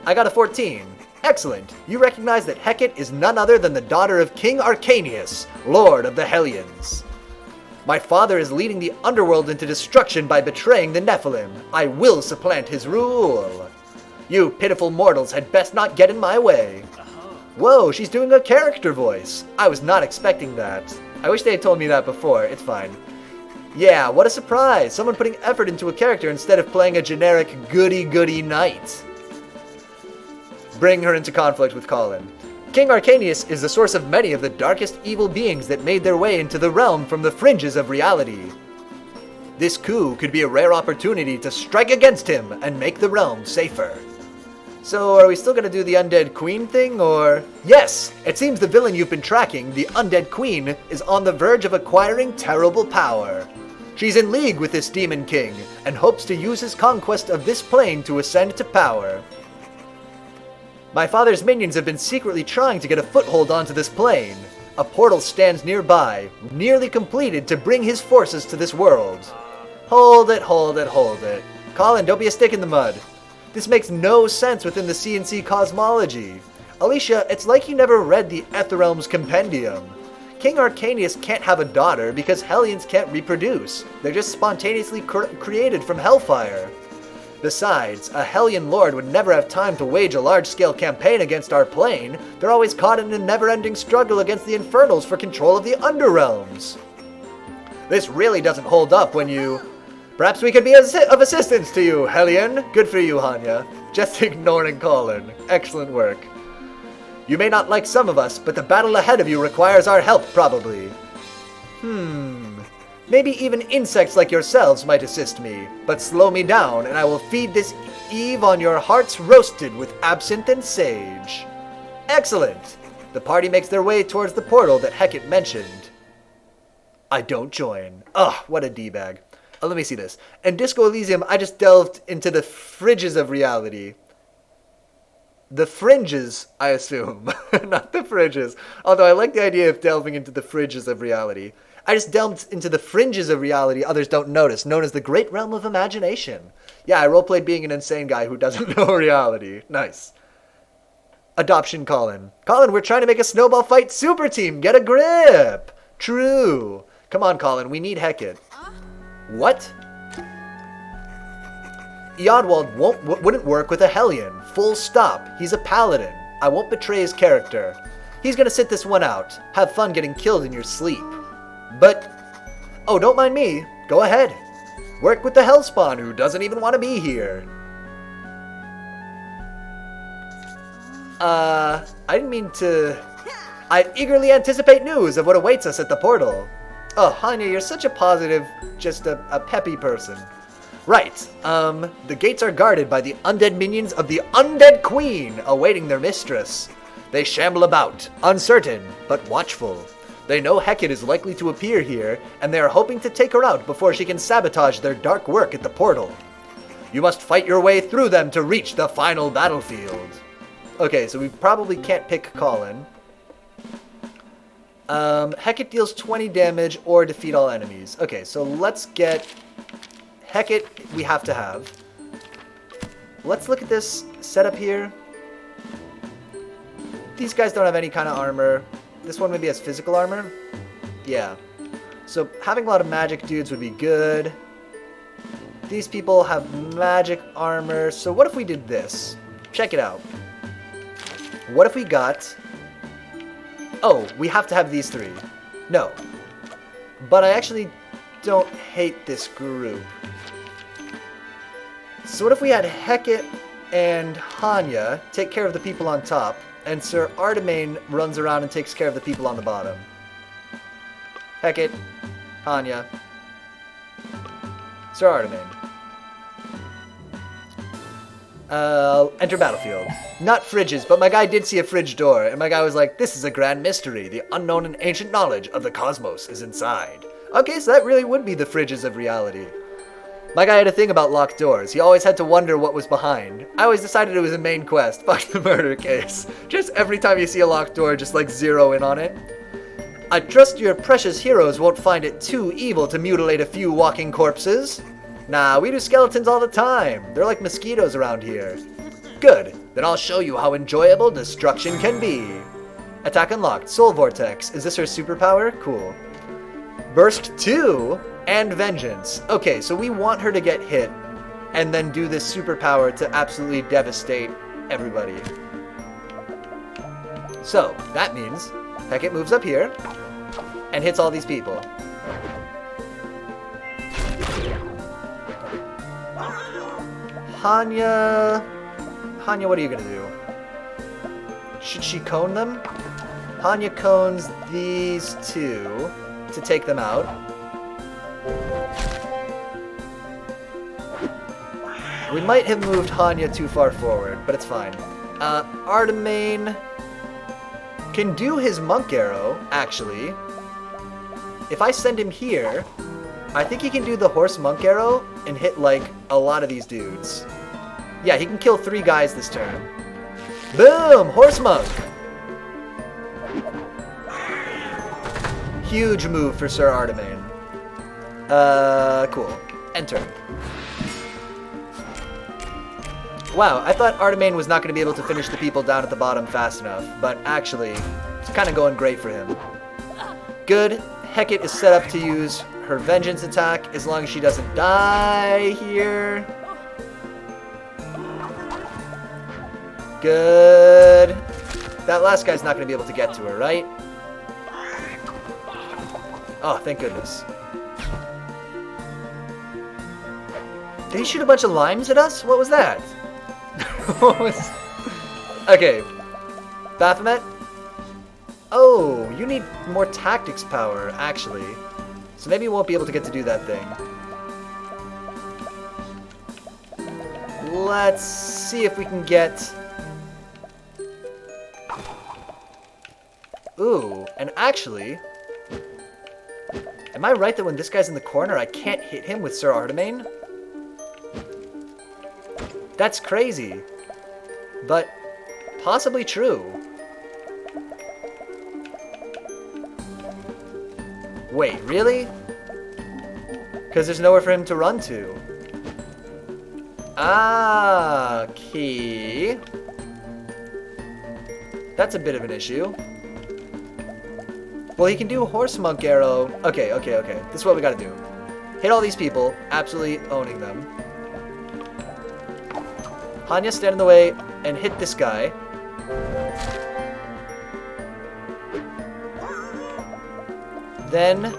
I got a 14. Excellent. You recognize that Hecate is none other than the daughter of King Arcanius, Lord of the Hellions. My father is leading the underworld into destruction by betraying the Nephilim. I will supplant his rule. You pitiful mortals had best not get in my way. Whoa, she's doing a character voice. I was not expecting that. I wish they had told me that before. It's fine. Yeah, what a surprise. Someone putting effort into a character instead of playing a generic goody-goody knight. Bring her into conflict with Colin. King Arcanius is the source of many of the darkest evil beings that made their way into the realm from the fringes of reality. This coup could be a rare opportunity to strike against him and make the realm safer. So, are we still gonna do the Undead Queen thing, or...? Yes! It seems the villain you've been tracking, the Undead Queen, is on the verge of acquiring terrible power. She's in league with this Demon King, and hopes to use his conquest of this plane to ascend to power. My father's minions have been secretly trying to get a foothold onto this plane. A portal stands nearby, nearly completed to bring his forces to this world. Hold it. Colin, don't be a stick in the mud. This makes no sense within the CNC cosmology. Alicia, it's like you never read the Etherealm's Compendium. King Arcanius can't have a daughter because Hellions can't reproduce. They're just spontaneously created from hellfire. Besides, a Hellion Lord would never have time to wage a large-scale campaign against our plane. They're always caught in a never-ending struggle against the Infernals for control of the Underrealms. This really doesn't hold up when you... Perhaps we could be of assistance to you, Hellion. Good for you, Hanya. Just ignoring Colin. Excellent work. You may not like some of us, but the battle ahead of you requires our help, probably. Maybe even insects like yourselves might assist me, but slow me down and I will feed this Eve on your hearts roasted with absinthe and sage. Excellent! The party makes their way towards the portal that Hecate mentioned. I don't join. Ugh, what a D-bag. Let me see this. In Disco Elysium, I just delved into the fridges of reality. The fringes, I assume. Not the fridges. Although I like the idea of delving into the fridges of reality. I just delved into the fringes of reality others don't notice, known as the great realm of imagination. Yeah, I roleplayed being an insane guy who doesn't know reality. Nice. Adoption Colin. Colin, we're trying to make a snowball fight super team. Get a grip. True. Come on, Colin, we need Hecate. What? Eodwald wouldn't work with a Hellion. Full stop. He's a paladin. I won't betray his character. He's gonna sit this one out. Have fun getting killed in your sleep. But, oh, don't mind me. Go ahead. Work with the Hellspawn who doesn't even want to be here. I didn't mean to... I eagerly anticipate news of what awaits us at the portal. Oh, Hanya, you're such a positive, just a peppy person. Right, the gates are guarded by the undead minions of the Undead Queen awaiting their mistress. They shamble about, uncertain, but watchful. They know Hecate is likely to appear here, and they are hoping to take her out before she can sabotage their dark work at the portal. You must fight your way through them to reach the final battlefield. Okay, so we probably can't pick Colin. Hecate deals 20 damage or defeat all enemies. Okay, so let's get... Hecate we have to have. Let's look at this setup here. These guys don't have any kind of armor. This one maybe has physical armor? Yeah. So having a lot of magic dudes would be good. These people have magic armor. So what if we did this? Check it out. What if we got... Oh, we have to have these three. No. But I actually don't hate this group. So what if we had Heket and Hanya take care of the people on top, and Sir Artemain runs around and takes care of the people on the bottom? Heket, Hanya, Sir Artemain. Enter battlefield. Not fridges, but my guy did see a fridge door, and my guy was like, this is a grand mystery. The unknown and ancient knowledge of the cosmos is inside. Okay, so that really would be the fridges of reality. My guy had a thing about locked doors. He always had to wonder what was behind. I always decided it was a main quest. Fuck the murder case. Just every time you see a locked door, just like zero in on it. I trust your precious heroes won't find it too evil to mutilate a few walking corpses. Nah, we do skeletons all the time. They're like mosquitoes around here. Good, then I'll show you how enjoyable destruction can be. Attack unlocked. Soul Vortex. Is this her superpower? Cool. Burst 2 and Vengeance. Okay, so we want her to get hit and then do this superpower to absolutely devastate everybody. So, that means Heket moves up here and hits all these people. Hanya, what are you gonna do? Should she cone them? Hanya cones these two to take them out. We might have moved Hanya too far forward, but it's fine. Artemain can do his monk arrow, actually. If I send him here, I think he can do the horse monk arrow and hit, like, a lot of these dudes. Yeah, he can kill 3 guys this turn. Boom! Horse monk! Huge move for Sir Artemain. Cool. Enter. Wow, I thought Artemain was not going to be able to finish the people down at the bottom fast enough, but actually, it's kind of going great for him. Good. Heket is set up to use her vengeance attack as long as she doesn't die here. Good. That last guy's not going to be able to get to her, right? Oh, thank goodness. Did he shoot a bunch of limes at us? What was that? Okay. Baphomet? Oh, you need more tactics power, actually. So maybe you won't be able to get to do that thing. Let's see if we can get... Ooh, and actually... Am I right that when this guy's in the corner, I can't hit him with Sir Artemain? That's crazy. But possibly true. Wait, really? Because there's nowhere for him to run to. Ah, key. That's a bit of an issue. Well, he can do horse monk arrow. Okay. This is what we gotta do. Hit all these people, absolutely owning them. Hanya, stand in the way and hit this guy. Then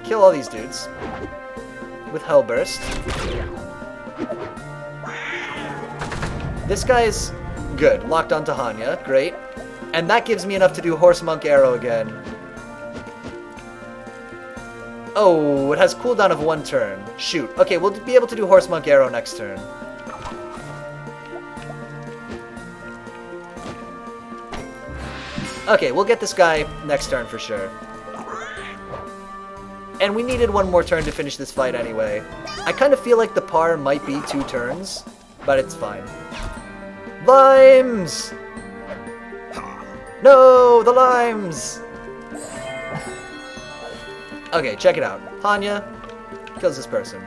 kill all these dudes with Hellburst. This guy's good. Locked onto Hanya. Great. And that gives me enough to do Horse Monk Arrow again. Oh, it has cooldown of 1 turn. Shoot. Okay, we'll be able to do Horse Monk Arrow next turn. Okay, we'll get this guy next turn for sure. And we needed 1 more turn to finish this fight anyway. I kind of feel like the par might be 2 turns, but it's fine. Limes! No, the limes! Okay, check it out. Hanya kills this person.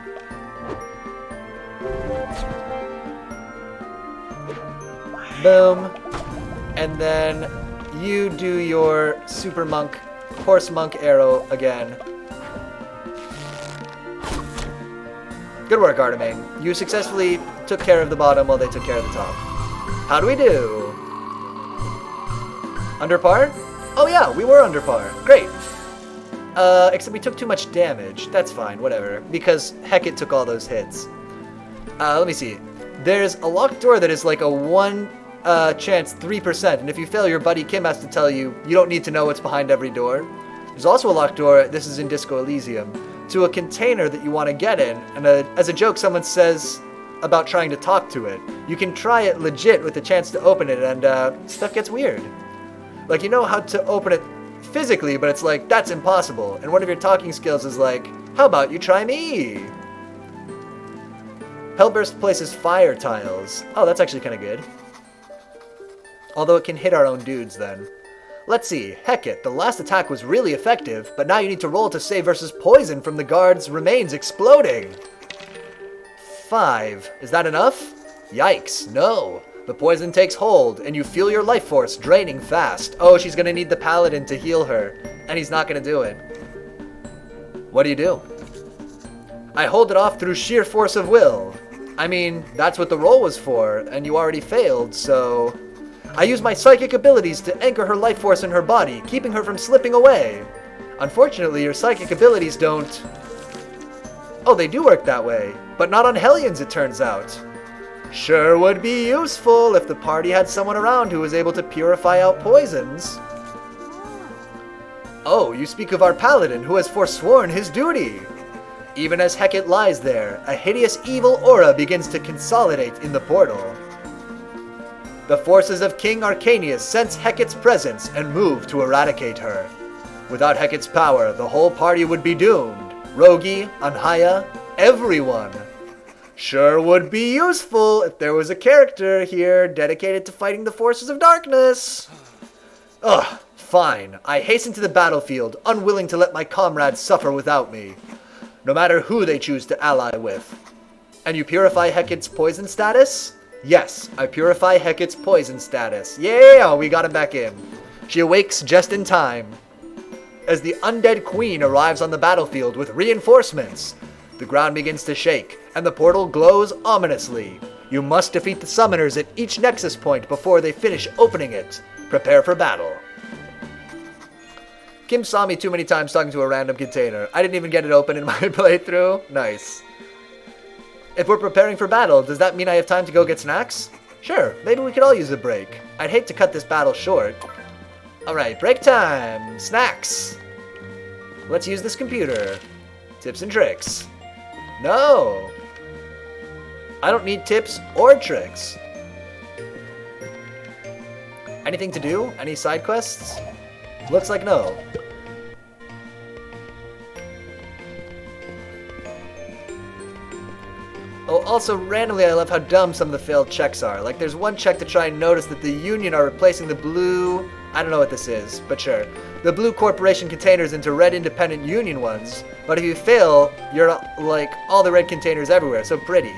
Boom. And then you do your super monk, horse monk arrow again. Good work, Artemain. You successfully took care of the bottom while they took care of the top. How do we do? Under par? Oh yeah, we were under par. Great. Except we took too much damage. That's fine, whatever. Because Hecate took all those hits. Let me see. There's a locked door that is like a 1 chance 3%, and if you fail, your buddy Kim has to tell you, you don't need to know what's behind every door. There's also a locked door, this is in Disco Elysium, to a container that you want to get in, and as a joke, someone says about trying to talk to it. You can try it legit with a chance to open it, and stuff gets weird. Like, you know how to open it physically, but it's like, that's impossible. And one of your talking skills is like, how about you try me? Hellburst places fire tiles. Oh, that's actually kind of good. Although it can hit our own dudes then. Let's see. Hecate, the last attack was really effective, but now you need to roll to save versus poison from the guard's remains exploding. 5. Is that enough? Yikes, no. The poison takes hold, and you feel your life force draining fast. Oh, she's gonna need the paladin to heal her, and he's not gonna do it. What do you do? I hold it off through sheer force of will. I mean, that's what the roll was for, and you already failed, so... I use my psychic abilities to anchor her life force in her body, keeping her from slipping away. Unfortunately, your psychic abilities don't... Oh, they do work that way, but not on Hellions, it turns out. Sure would be useful if the party had someone around who was able to purify out poisons. Oh, you speak of our paladin who has forsworn his duty. Even as Hecate lies there, a hideous evil aura begins to consolidate in the portal. The forces of King Arcanius sense Hecate's presence and move to eradicate her. Without Hecate's power, the whole party would be doomed. Rogi, Anhaya, everyone. Sure would be useful if there was a character here dedicated to fighting the forces of darkness. Ugh, fine. I hasten to the battlefield, unwilling to let my comrades suffer without me. No matter who they choose to ally with. And you purify Hecate's poison status? Yes, I purify Hecate's poison status. Yeah, we got him back in. She awakes just in time. As the Undead Queen arrives on the battlefield with reinforcements, the ground begins to shake, and the portal glows ominously. You must defeat the summoners at each nexus point before they finish opening it. Prepare for battle. Kim saw me too many times talking to a random container. I didn't even get it open in my playthrough. Nice. If we're preparing for battle, does that mean I have time to go get snacks? Sure, maybe we could all use a break. I'd hate to cut this battle short. Alright, break time! Snacks! Let's use this computer. Tips and tricks. No! I don't need tips or tricks. Anything to do? Any side quests? Looks like no. Oh, also, randomly, I love how dumb some of the failed checks are. Like, there's one check to try and notice that the Union are replacing the blue... I don't know what this is, but sure. The blue corporation containers into red independent Union ones. But if you fail, you're, like, all the red containers everywhere, so pretty.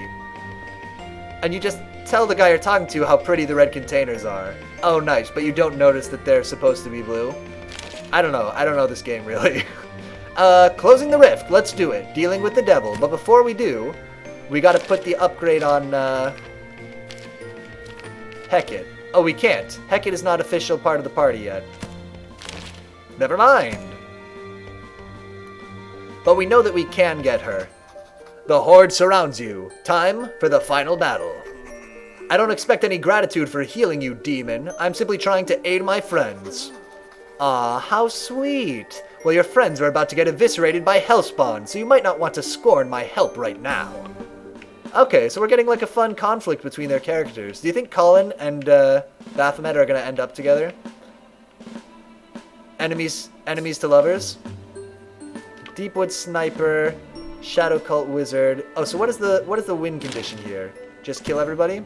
And you just tell the guy you're talking to how pretty the red containers are. Oh, nice, but you don't notice that they're supposed to be blue? I don't know this game, really. Closing the rift, let's do it. Dealing with the devil, but before we do... We gotta put the upgrade on, Hecate. Oh, we can't. Hecate is not official part of the party yet. Never mind. But we know that we can get her. The Horde surrounds you. Time for the final battle. I don't expect any gratitude for healing you, demon. I'm simply trying to aid my friends. Ah, how sweet. Well, your friends are about to get eviscerated by Hellspawn, so you might not want to scorn my help right now. Okay, so we're getting like a fun conflict between their characters. Do you think Colin and Baphomet are going to end up together? Enemies to lovers? Deepwood Sniper, Shadow Cult Wizard. Oh, so what is the win condition here? Just kill everybody?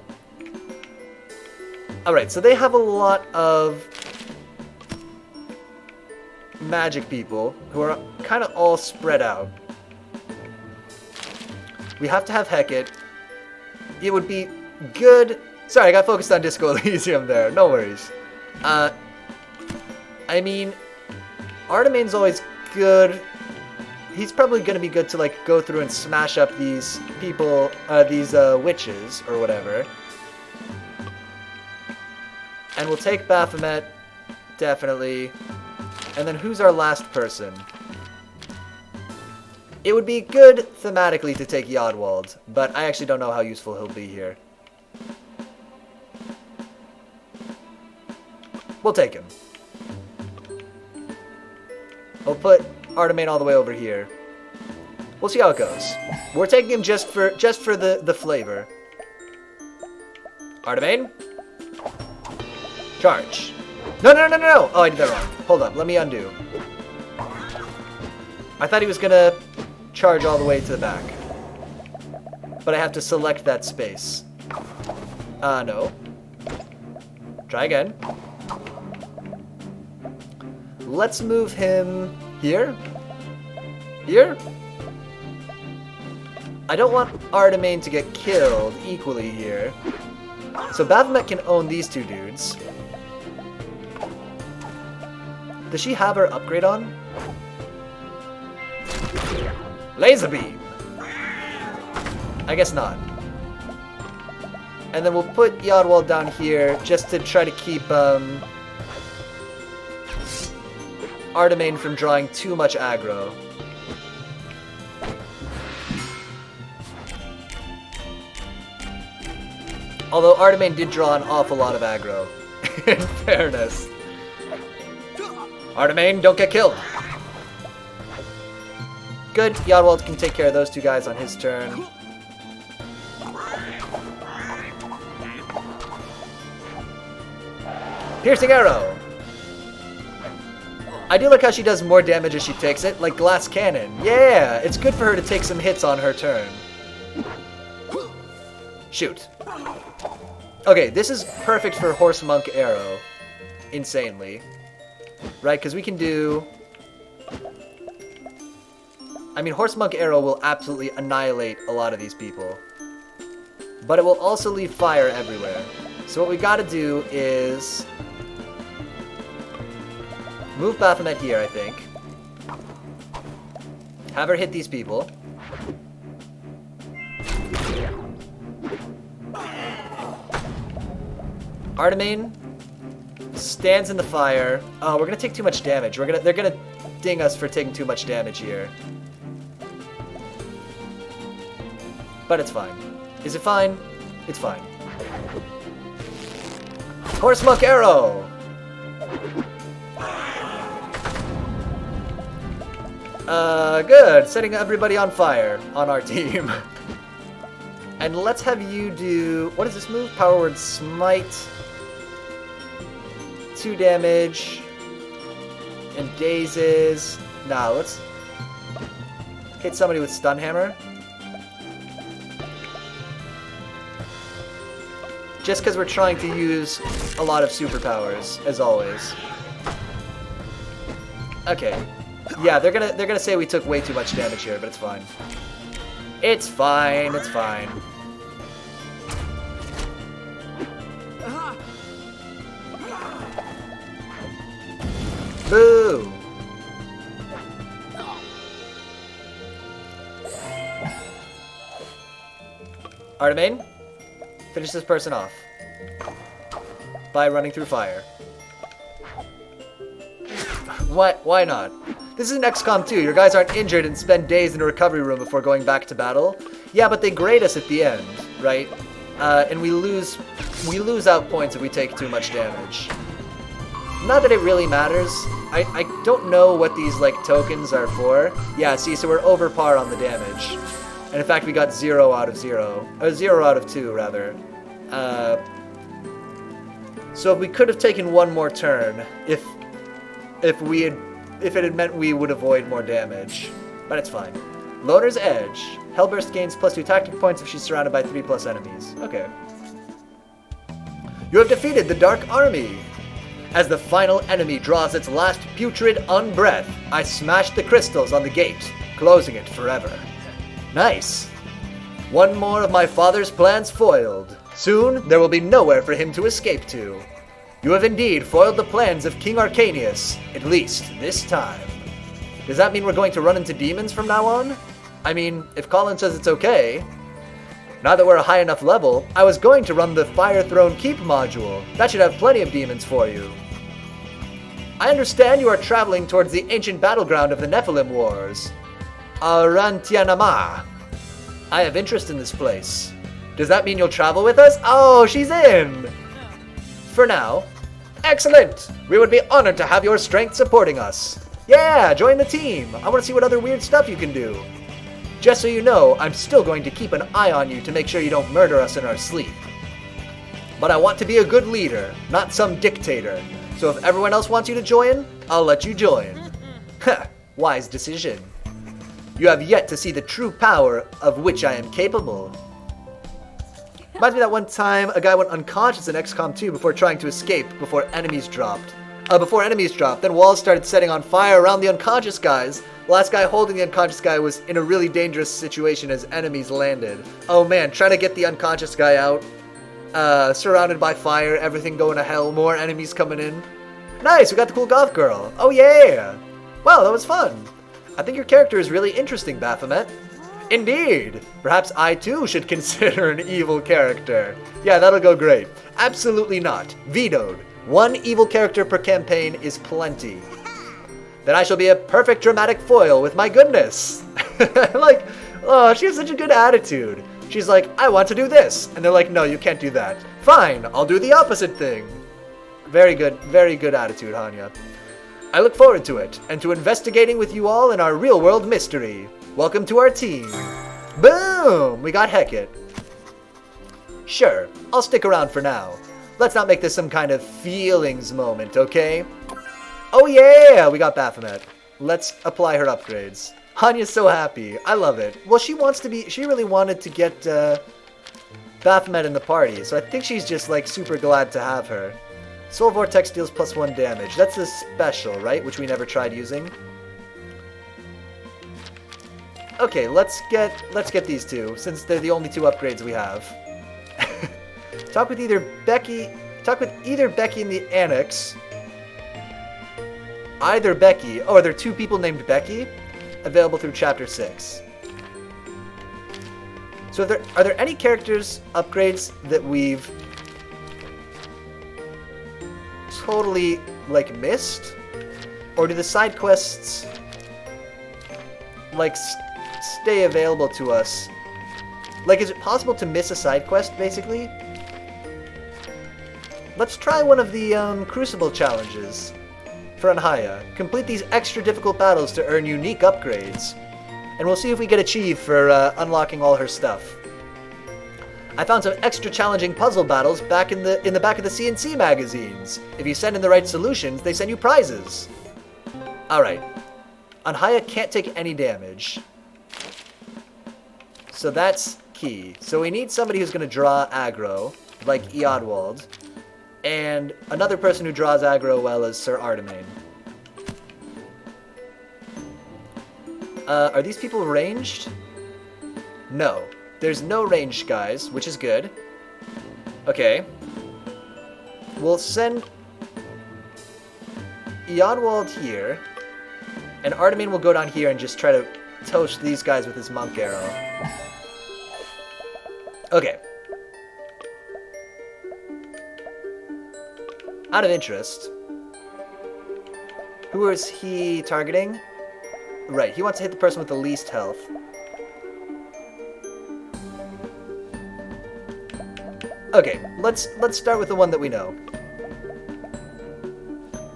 Alright, so they have a lot of magic people who are kind of all spread out. We have to have Hecate. It would be good... Sorry, I got focused on Disco Elysium there. No worries. I mean, Artemane's always good. He's probably going to be good to, like, go through and smash up these people, these witches, or whatever. And we'll take Baphomet, definitely. And then who's our last person? It would be good thematically to take Yodwald, but I actually don't know how useful he'll be here. We'll take him. We'll put Artemane all the way over here. We'll see how it goes. We're taking him just for the flavor. Artemane? Charge. No, no, no, no, no! Oh, I did that wrong. Hold up, let me undo. I thought he was gonna charge all the way to the back. But I have to select that space. No. Try again. Let's move him here. Here? I don't want Artemane to get killed equally here. So Baphomet can own these two dudes. Does she have her upgrade on? Laser beam! I guess not. And then we'll put Yodwald down here just to try to keep Artemane from drawing too much aggro. Although Artemane did draw an awful lot of aggro, in fairness. Artemane, don't get killed! Good, Yodwald can take care of those two guys on his turn. Piercing arrow! I do like how she does more damage as she takes it, like glass cannon. Yeah, it's good for her to take some hits on her turn. Shoot. Okay, this is perfect for Horse Monk Arrow. Insanely. Right, because we can do... I mean, Horse Monk Arrow will absolutely annihilate a lot of these people. But it will also leave fire everywhere. So what we gotta do is... move Baphomet here, I think. Have her hit these people. Artemane stands in the fire. Oh, we're gonna take too much damage. They're gonna ding us for taking too much damage here. But it's fine. Is it fine? It's fine. Horse Monk Arrow! Good. Setting everybody on fire on our team. And let's have you do... what is this move? Power Word Smite. 2 damage. And dazes. Nah, let's hit somebody with Stun Hammer. Just because we're trying to use a lot of superpowers, as always. Okay. Yeah, they're gonna say we took way too much damage here, but it's fine. It's fine, it's fine. Boo! Artemane, finish this person off by running through fire. Why not? This is an XCOM 2. Your guys aren't injured and spend days in a recovery room before going back to battle. Yeah, but they grade us at the end, right? And we lose out points if we take too much damage. Not that it really matters. I don't know what these like tokens are for. Yeah, see, so we're over par on the damage. And in fact, we got 0 out of 0. Or 0 out of 2, rather. So we could have taken one more turn if it had meant we would avoid more damage. But it's fine. Loner's Edge. Hellburst gains +2 tactic points if she's surrounded by 3+ enemies. Okay. You have defeated the Dark Army. As the final enemy draws its last putrid unbreath, I smashed the crystals on the gate, closing it forever. Nice. One more of my father's plans foiled. Soon, there will be nowhere for him to escape to. You have indeed foiled the plans of King Arcanius, at least this time. Does that mean we're going to run into demons from now on? I mean, if Colin says it's okay. Now that we're a high enough level, I was going to run the Fire Throne Keep module. That should have plenty of demons for you. I understand you are traveling towards the ancient battleground of the Nephilim Wars. Arantianama. I have interest in this place. Does that mean you'll travel with us? Oh, she's in! For now. Excellent! We would be honored to have your strength supporting us. Yeah, join the team. I want to see what other weird stuff you can do. Just so you know, I'm still going to keep an eye on you to make sure you don't murder us in our sleep. But I want to be a good leader, not some dictator. So if everyone else wants you to join, I'll let you join. Heh, wise decision. You have yet to see the true power of which I am capable. Reminds me that one time a guy went unconscious in XCOM 2 before trying to escape before enemies dropped. Then walls started setting on fire around the unconscious guys. The last guy holding the unconscious guy was in a really dangerous situation as enemies landed. Oh man, trying to get the unconscious guy out. Surrounded by fire, everything going to hell, more enemies coming in. Nice, we got the cool goth girl. Oh yeah! Wow, that was fun. I think your character is really interesting, Baphomet. Indeed! Perhaps I too should consider an evil character. Yeah, that'll go great. Absolutely not. Vetoed. One evil character per campaign is plenty. Then I shall be a perfect dramatic foil with my goodness. Like, oh, she has such a good attitude. She's like, I want to do this. And they're like, no, you can't do that. Fine, I'll do the opposite thing. Very good attitude, Hanya. I look forward to it, and to investigating with you all in our real-world mystery. Welcome to our team. Boom! We got Hecate. Sure, I'll stick around for now. Let's not make this some kind of feelings moment, okay? Oh yeah, we got Baphomet. Let's apply her upgrades. Hanya's so happy. I love it. Well, she really wanted to get Baphomet in the party, so I think she's just like super glad to have her. Soul Vortex deals +1 damage. That's a special, right? Which we never tried using. Okay, let's get these two, since they're the only two upgrades we have. Talk with either Becky in the Annex. Either Becky. Oh, are there two people named Becky? Available through Chapter 6. So are there any characters upgrades that we've totally, like, missed? Or do the side quests, like, stay available to us? Like, is it possible to miss a side quest, basically? Let's try one of the Crucible challenges for Anhaya. Complete these extra difficult battles to earn unique upgrades. And we'll see if we get achieved for unlocking all her stuff. I found some extra challenging puzzle battles back in the back of the CNC magazines. If you send in the right solutions, they send you prizes. Alright. Anhaya can't take any damage. So that's key. So we need somebody who's going to draw aggro, like Eodwald. And another person who draws aggro well is Sir Artemain. Are these people ranged? No. There's no ranged guys, which is good. Okay. We'll send Eodwald here. And Artemain will go down here and just try to toast these guys with his monk arrow. Okay. Out of interest, who is he targeting? Right, he wants to hit the person with the least health. Okay, let's start with the one that we know.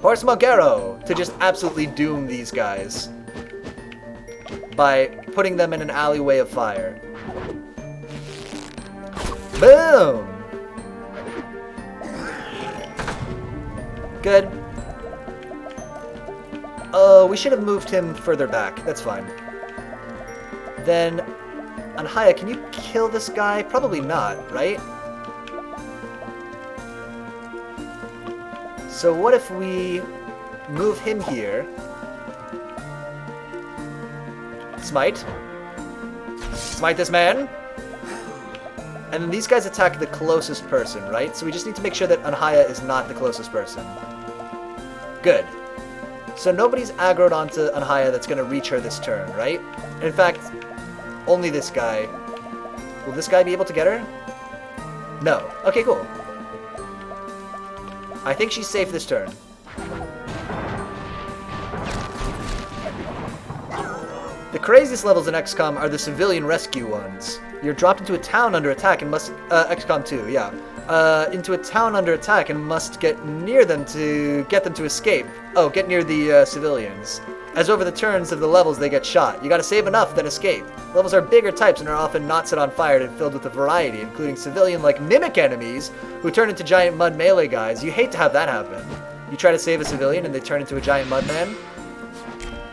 Horse Monk Arrow, to just absolutely doom these guys by putting them in an alleyway of fire. Boom! Good. Oh, we should have moved him further back. That's fine. Then, Anhaya, can you kill this guy? Probably not, right? So what if we move him here? Smite. Smite this man. And then these guys attack the closest person, right? So we just need to make sure that Anhaya is not the closest person. Good. So nobody's aggroed onto Anhaya that's going to reach her this turn, right? In fact, only this guy. Will this guy be able to get her? No. Okay, cool. I think she's safe this turn. The craziest levels in XCOM are the civilian rescue ones. You're dropped into a town under attack and must... XCOM 2, yeah. Into a town under attack and must get near them to get them to escape. Oh, get near the civilians. As over the turns of the levels, they get shot. You gotta save enough, then escape. Levels are bigger types and are often not set on fire and filled with a variety, including civilian-like mimic enemies who turn into giant mud melee guys. You hate to have that happen. You try to save a civilian and they turn into a giant mud man?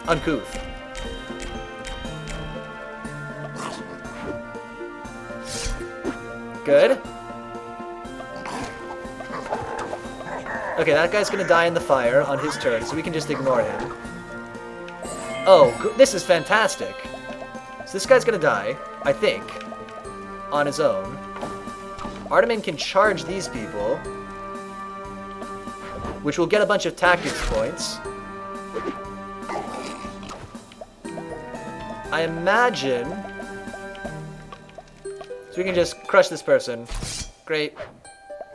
Uncouth. Good. Okay, that guy's gonna die in the fire on his turn, so we can just ignore him. Oh, this is fantastic. So this guy's gonna die, I think, on his own. Artemin can charge these people, which will get a bunch of tactics points. I imagine... So we can just crush this person. Great.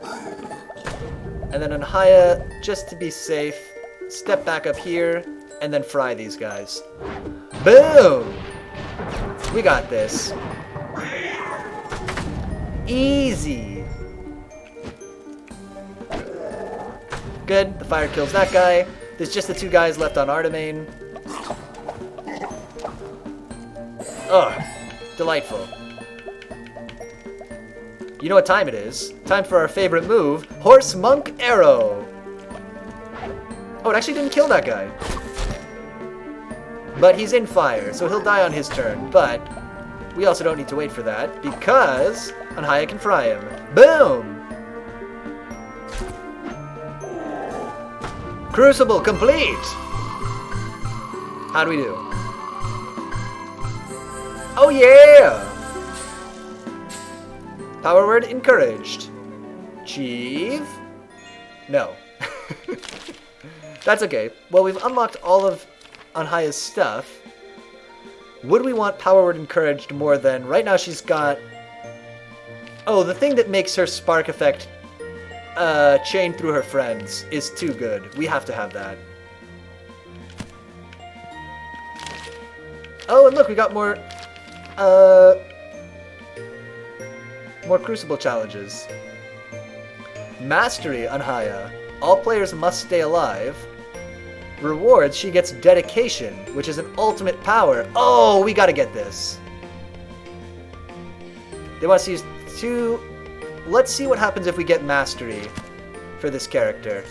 And then Anhaya, just to be safe, step back up here, and then fry these guys. Boom! We got this. Easy. Good, the fire kills that guy. There's just the two guys left on Artemin. Ugh, delightful. You know what time it is. Time for our favorite move, Horse Monk Arrow. Oh, it actually didn't kill that guy. But he's in fire, so he'll die on his turn. But we also don't need to wait for that, because Anhaya can fry him. Boom! Crucible complete! How do we do? Oh yeah! Power word encouraged. Achieve? No. That's okay. Well, we've unlocked all of Anhaya's stuff. Would we want power word encouraged more than... Right now she's got... Oh, the thing that makes her spark effect chain through her friends is too good. We have to have that. Oh, and look, we got more... more Crucible challenges. Mastery, Anhaya. All players must stay alive. Rewards, she gets Dedication, which is an ultimate power. Oh, we gotta get this. They want us to use two... Let's see what happens if we get Mastery for this character.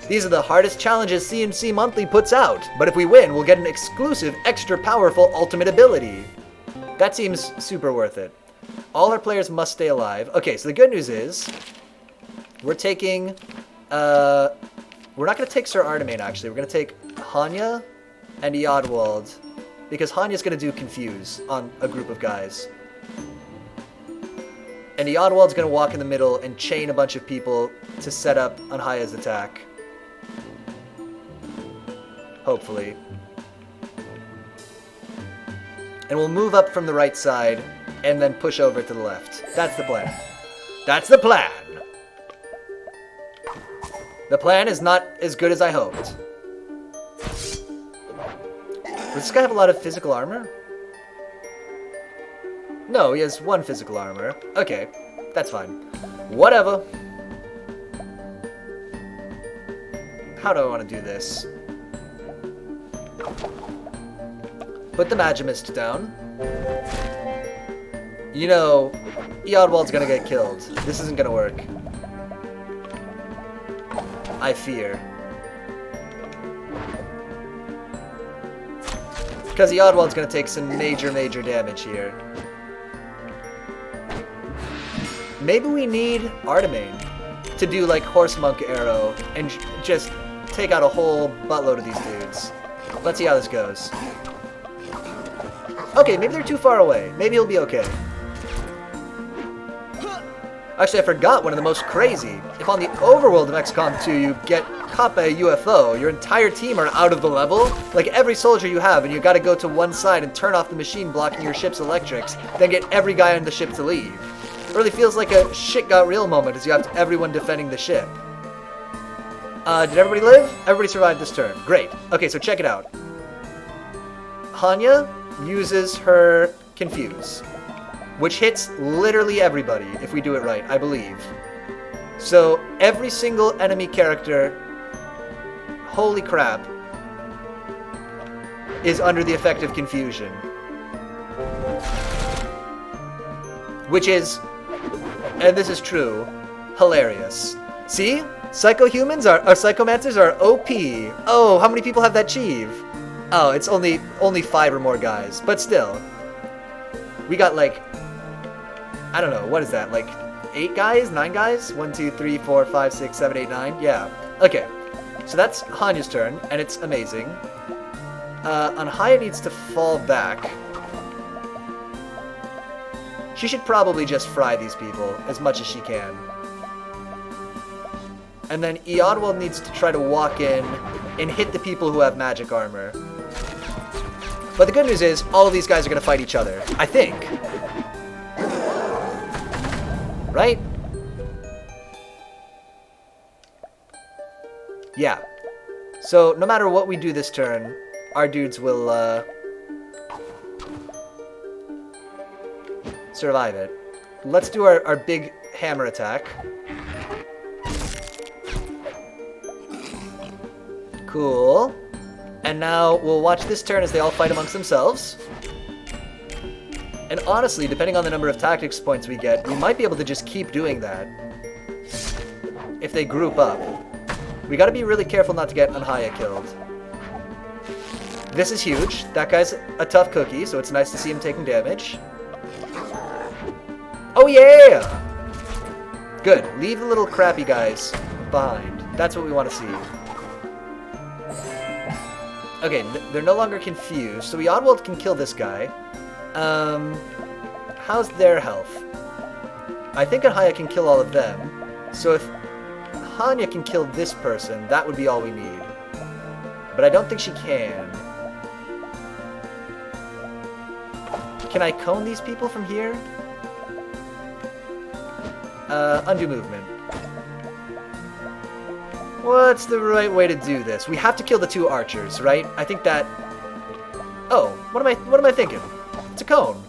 These are the hardest challenges CNC Monthly puts out, but if we win, we'll get an exclusive, extra powerful ultimate ability. That seems super worth it. All our players must stay alive. Okay, so the good news is, we're taking, we're not going to take Sir Artemin, actually. We're going to take Hanya and Eodwald, because Hanya's going to do Confuse on a group of guys. And Eodwald's going to walk in the middle and chain a bunch of people to set up Anhaya's attack. Hopefully. And we'll move up from the right side and then push over to the left. That's the plan. That's the plan! The plan is not as good as I hoped. Does this guy have a lot of physical armor? No, he has one physical armor. Okay, that's fine. Whatever. How do I want to do this? Put the Magimist down. You know, Eodwald's gonna get killed. This isn't gonna work. I fear. Because Eodwald's gonna take some major, major damage here. Maybe we need Artemin to do like Horse Monk Arrow and just take out a whole buttload of these dudes. Let's see how this goes. Okay, maybe they're too far away. Maybe he'll be okay. Actually, I forgot one of the most crazy. If on the overworld of XCOM 2 you get caught by a UFO, your entire team are out of the level, like every soldier you have, and you gotta go to one side and turn off the machine blocking your ship's electrics, then get every guy on the ship to leave. It really feels like a shit got real moment as you have everyone defending the ship. Did everybody live? Everybody survived this turn. Great. Okay, so check it out. Hanya uses her Confuse, which hits literally everybody if we do it right, I believe. So every single enemy character, holy crap, is under the effect of Confusion. Which is, and this is true, hilarious. See? Psychomancers are OP. Oh, how many people have that Chieve? Oh, it's only 5 or more guys, but still. We got like, I don't know, what is that? Like 8 guys? 9 guys? 1, 2, 3, 4, 5, 6, 7, 8, 9? Yeah. Okay. So that's Hanya's turn, and it's amazing. Anhaya needs to fall back. She should probably just fry these people as much as she can. And then Eodwald needs to try to walk in and hit the people who have magic armor. But the good news is, all of these guys are going to fight each other. I think. Right? Yeah. So, no matter what we do this turn, our dudes will, survive it. Let's do our big hammer attack. Cool. And now we'll watch this turn as they all fight amongst themselves. And honestly, depending on the number of tactics points we get, we might be able to just keep doing that. If they group up. We gotta be really careful not to get Anhaya killed. This is huge. That guy's a tough cookie, so it's nice to see him taking damage. Oh yeah! Good. Leave the little crappy guys behind. That's what we want to see. Okay, they're no longer confused, so Eodwald can kill this guy. How's their health? I think Anhaya can kill all of them. So if Hanya can kill this person, that would be all we need. But I don't think she can. Can I cone these people from here? Undo movement. What's the right way to do this? We have to kill the 2 archers, right? I think that... Oh, what am I thinking? It's a cone.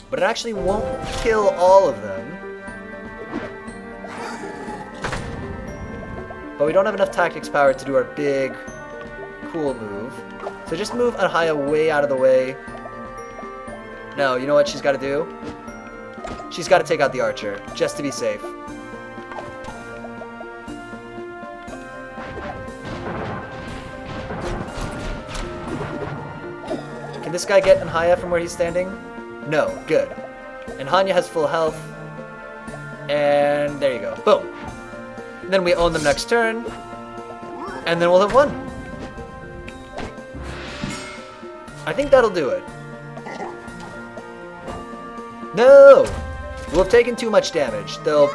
But it actually won't kill all of them. But we don't have enough tactics power to do our big, cool move. So just move Anhaya way out of the way. No, you know what she's got to do? She's got to take out the archer, just to be safe. Can this guy get Anhaya from where he's standing? No, good. And Hanya has full health. And there you go. Boom. And then we own them next turn. And then we'll have won. I think that'll do it. No! We'll have taken too much damage. They'll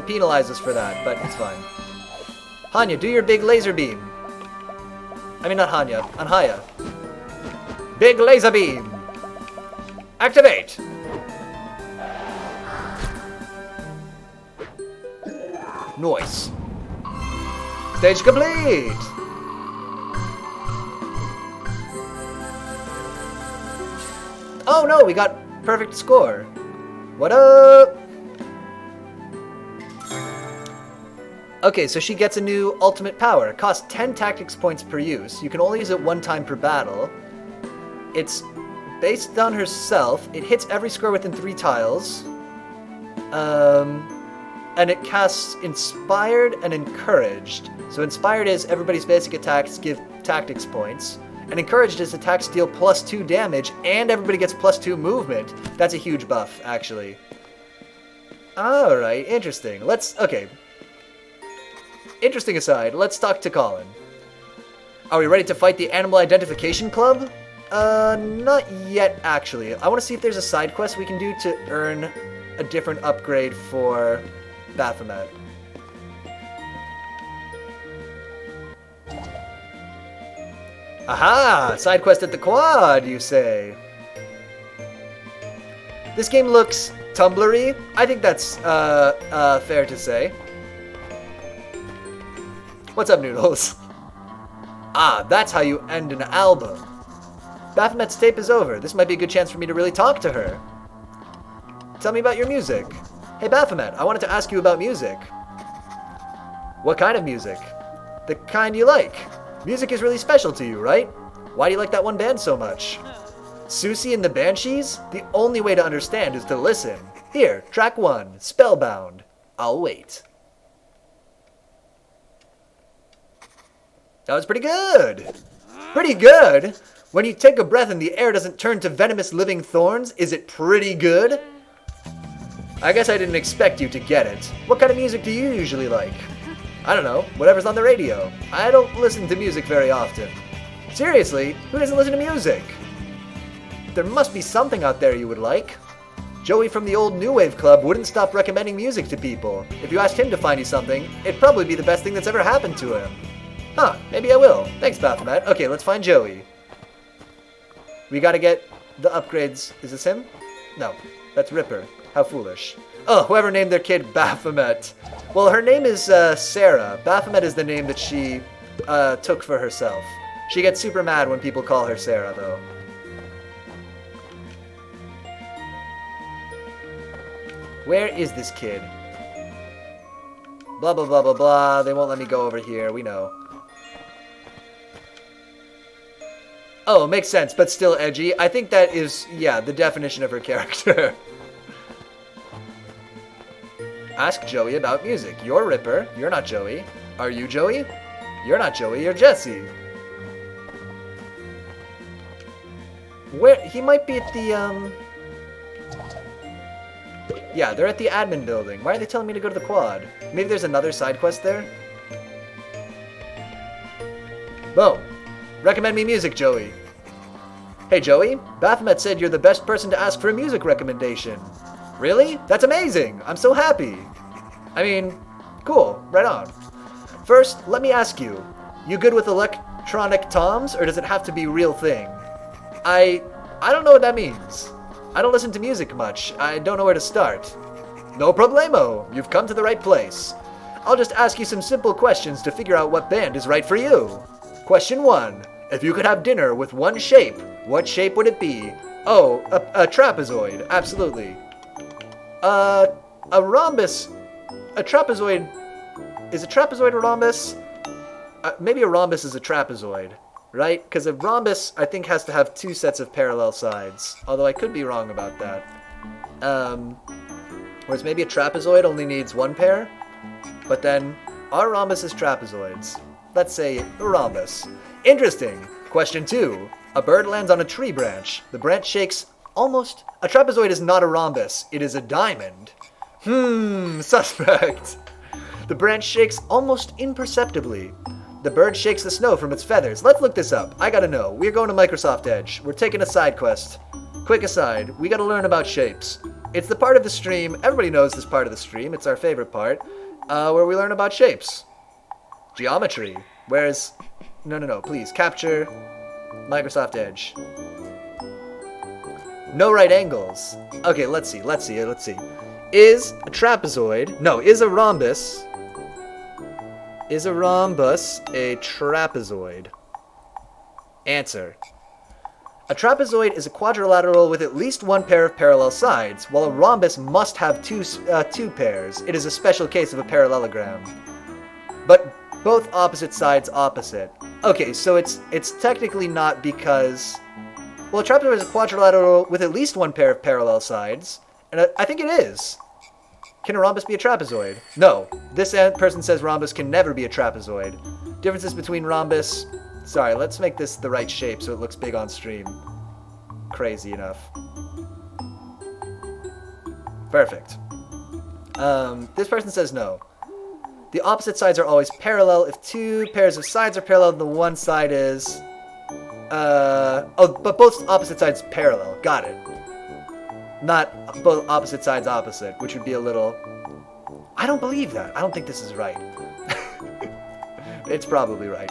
penalize us for that, but it's fine. Hanya, do your big laser beam. I mean, not Hanya. Anhaya. Big laser beam! Activate! Nice. Stage complete! Oh no, we got perfect score. What up? Okay, so she gets a new ultimate power. It costs 10 tactics points per use. You can only use it 1 time per battle. It's based on herself. It hits every square within 3 tiles. And it casts Inspired and Encouraged. So Inspired is everybody's basic attacks give tactics points. And Encouraged is attacks deal +2 damage, and everybody gets +2 movement. That's a huge buff, actually. Alright, interesting. Okay. Interesting aside, let's talk to Colin. Are we ready to fight the Animal Identification Club? Not yet, actually. I want to see if there's a side quest we can do to earn a different upgrade for Baphomet. Aha! Side quest at the quad, you say? This game looks Tumblr-y. I think that's fair to say. What's up, Noodles? Ah, that's how you end an album. Baphomet's tape is over. This might be a good chance for me to really talk to her. Tell me about your music. Hey Baphomet, I wanted to ask you about music. What kind of music? The kind you like. Music is really special to you, right? Why do you like that one band so much? Susie and the Banshees? The only way to understand is to listen. Here, track 1, Spellbound. I'll wait. That was pretty good. Pretty good? When you take a breath and the air doesn't turn to venomous living thorns, is it pretty good? I guess I didn't expect you to get it. What kind of music do you usually like? I don't know, whatever's on the radio. I don't listen to music very often. Seriously, who doesn't listen to music? There must be something out there you would like. Joey from the old New Wave Club wouldn't stop recommending music to people. If you asked him to find you something, it'd probably be the best thing that's ever happened to him. Huh, maybe I will. Thanks, Baphomet. Okay, let's find Joey. We gotta get the upgrades. Is this him? No, that's Ripper. How foolish. Oh, whoever named their kid Baphomet. Well, her name is Sarah. Baphomet is the name that she took for herself. She gets super mad when people call her Sarah, though. Where is this kid? Blah, blah, blah, blah, blah. They won't let me go over here. We know. Oh, makes sense, but still edgy. I think that is, yeah, the definition of her character. Ask Joey about music. You're Ripper. You're not Joey. Are you Joey? You're not Joey. You're Jesse. Where? He might be at the, Yeah, they're at the admin building. Why are they telling me to go to the quad? Maybe there's another side quest there? Boom. Recommend me music, Joey. Hey, Joey. Baphomet said you're the best person to ask for a music recommendation. Really? That's amazing. I'm so happy. I mean, cool. Right on. First, let me ask you. You good with electronic toms, or does it have to be real thing? I don't know what that means. I don't listen to music much. I don't know where to start. No problemo. You've come to the right place. I'll just ask you some simple questions to figure out what band is right for you. Question 1. If you could have dinner with one shape, what shape would it be? Oh, a trapezoid. Absolutely. A rhombus. A trapezoid. Is a trapezoid a rhombus? Maybe a rhombus is a trapezoid. Right? Because a rhombus, I think, has to have 2 sets of parallel sides. Although I could be wrong about that. Whereas maybe a trapezoid only needs 1 pair. But then, are rhombuses trapezoids? Let's say a rhombus. Interesting. Question 2. A bird lands on a tree branch. The branch shakes almost... A trapezoid is not a rhombus. It is a diamond. Suspect. The branch shakes almost imperceptibly. The bird shakes the snow from its feathers. Let's look this up. I gotta know. We're going to Microsoft Edge. We're taking a side quest. Quick aside, we gotta learn about shapes. It's the part of the stream, everybody knows this part of the stream, it's our favorite part, where we learn about shapes. Geometry. Whereas, no, please, capture Microsoft Edge. No right angles. Okay, let's see. Is a trapezoid, is a rhombus... Is a rhombus a trapezoid? Answer. A trapezoid is a quadrilateral with at least 1 pair of parallel sides, while a rhombus must have two pairs. It is a special case of a parallelogram. But both opposite sides opposite. Okay, so it's technically not because... Well, a trapezoid is a quadrilateral with at least 1 pair of parallel sides, and I think it is. Can a rhombus be a trapezoid? No. This person says rhombus can never be a trapezoid. Differences between rhombus... Sorry, let's make this the right shape so it looks big on stream. Crazy enough. Perfect. This person says no. The opposite sides are always parallel. If 2 pairs of sides are parallel, the one side is... but both opposite sides parallel. Got it. Not both opposite sides opposite, which would be a little... I don't believe that. I don't think this is right. It's probably right.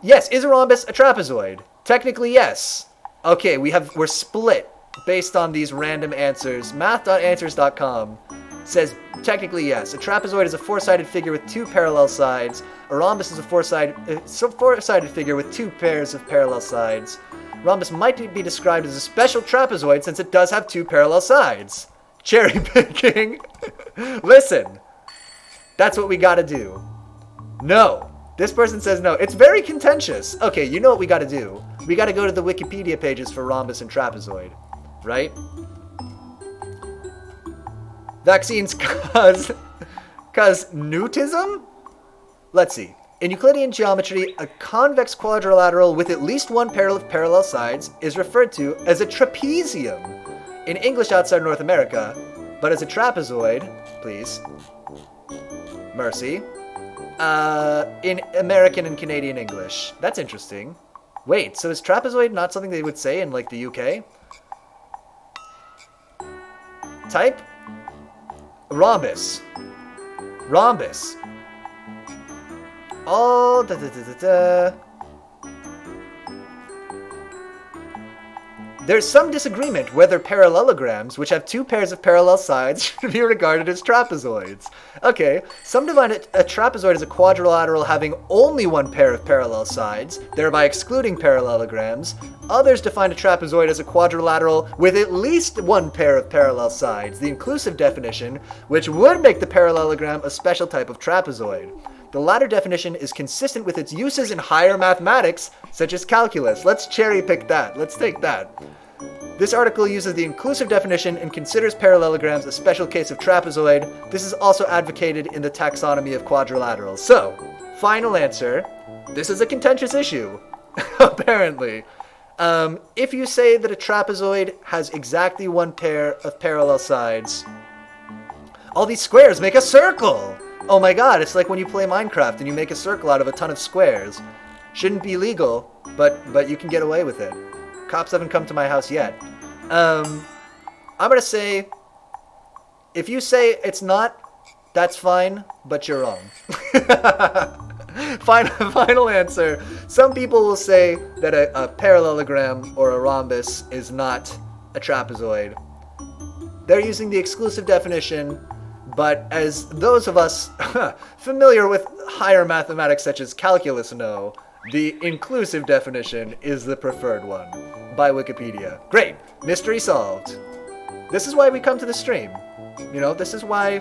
Yes, is a rhombus a trapezoid? Technically, yes. Okay, we're split based on these random answers. Math.answers.com says technically yes. A trapezoid is a 4-sided figure with 2 parallel sides. A rhombus is a four-sided figure with two pairs of parallel sides. Rhombus might be described as a special trapezoid since it does have two parallel sides. Cherry picking. Listen, that's what we gotta do. No. This person says no. It's very contentious. Okay, you know what we gotta do. We gotta go to the Wikipedia pages for rhombus and trapezoid. Right? Vaccines cause newtism? Let's see. In Euclidean geometry, a convex quadrilateral with at least one pair of parallel sides is referred to as a trapezium in English outside North America, but as a trapezoid, please, mercy, in American and Canadian English. That's interesting. Wait, so is trapezoid not something they would say in, like, the UK? Type? Rhombus. Rhombus. Oh, There's some disagreement whether parallelograms, which have two pairs of parallel sides, should be regarded as trapezoids. Okay, some define a trapezoid as a quadrilateral having only one pair of parallel sides, thereby excluding parallelograms. Others define a trapezoid as a quadrilateral with at least one pair of parallel sides, the inclusive definition, which would make the parallelogram a special type of trapezoid. The latter definition is consistent with its uses in higher mathematics, such as calculus. Let's cherry pick that. Let's take that. This article uses the inclusive definition and considers parallelograms a special case of trapezoid. This is also advocated in the taxonomy of quadrilaterals. So, final answer. This is a contentious issue, apparently. If you say that a trapezoid has exactly one pair of parallel sides, all these squares make a circle! Oh my god, it's like when you play Minecraft and you make a circle out of a ton of squares. Shouldn't be legal, but you can get away with it. Cops haven't come to my house yet. I'm gonna say, if you say it's not, that's fine, but you're wrong. Final answer. Some people will say that a parallelogram or a rhombus is not a trapezoid. They're using the exclusive definition, but as those of us familiar with higher mathematics such as calculus know, the inclusive definition is the preferred one by Wikipedia. Great, mystery solved. This is why we come to the stream. You know, this is why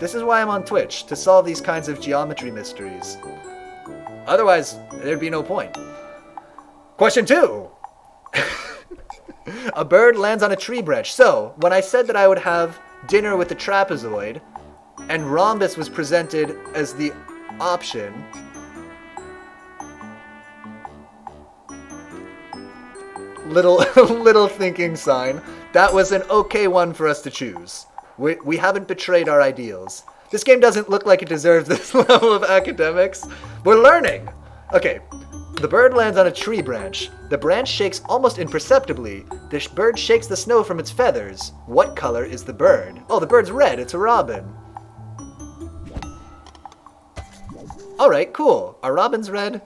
I'm on Twitch, to solve these kinds of geometry mysteries. Otherwise, there'd be no point. Question 2. A bird lands on a tree branch. So, when I said that I would have dinner with the trapezoid, and rhombus was presented as the option, little thinking sign, that was an okay one for us to choose. We haven't betrayed our ideals. This game doesn't look like it deserves this level of academics. We're learning! Okay, the bird lands on a tree branch. The branch shakes almost imperceptibly. The bird shakes the snow from its feathers. What color is the bird? Oh, the bird's red. It's a robin. Alright, cool. Are robins red?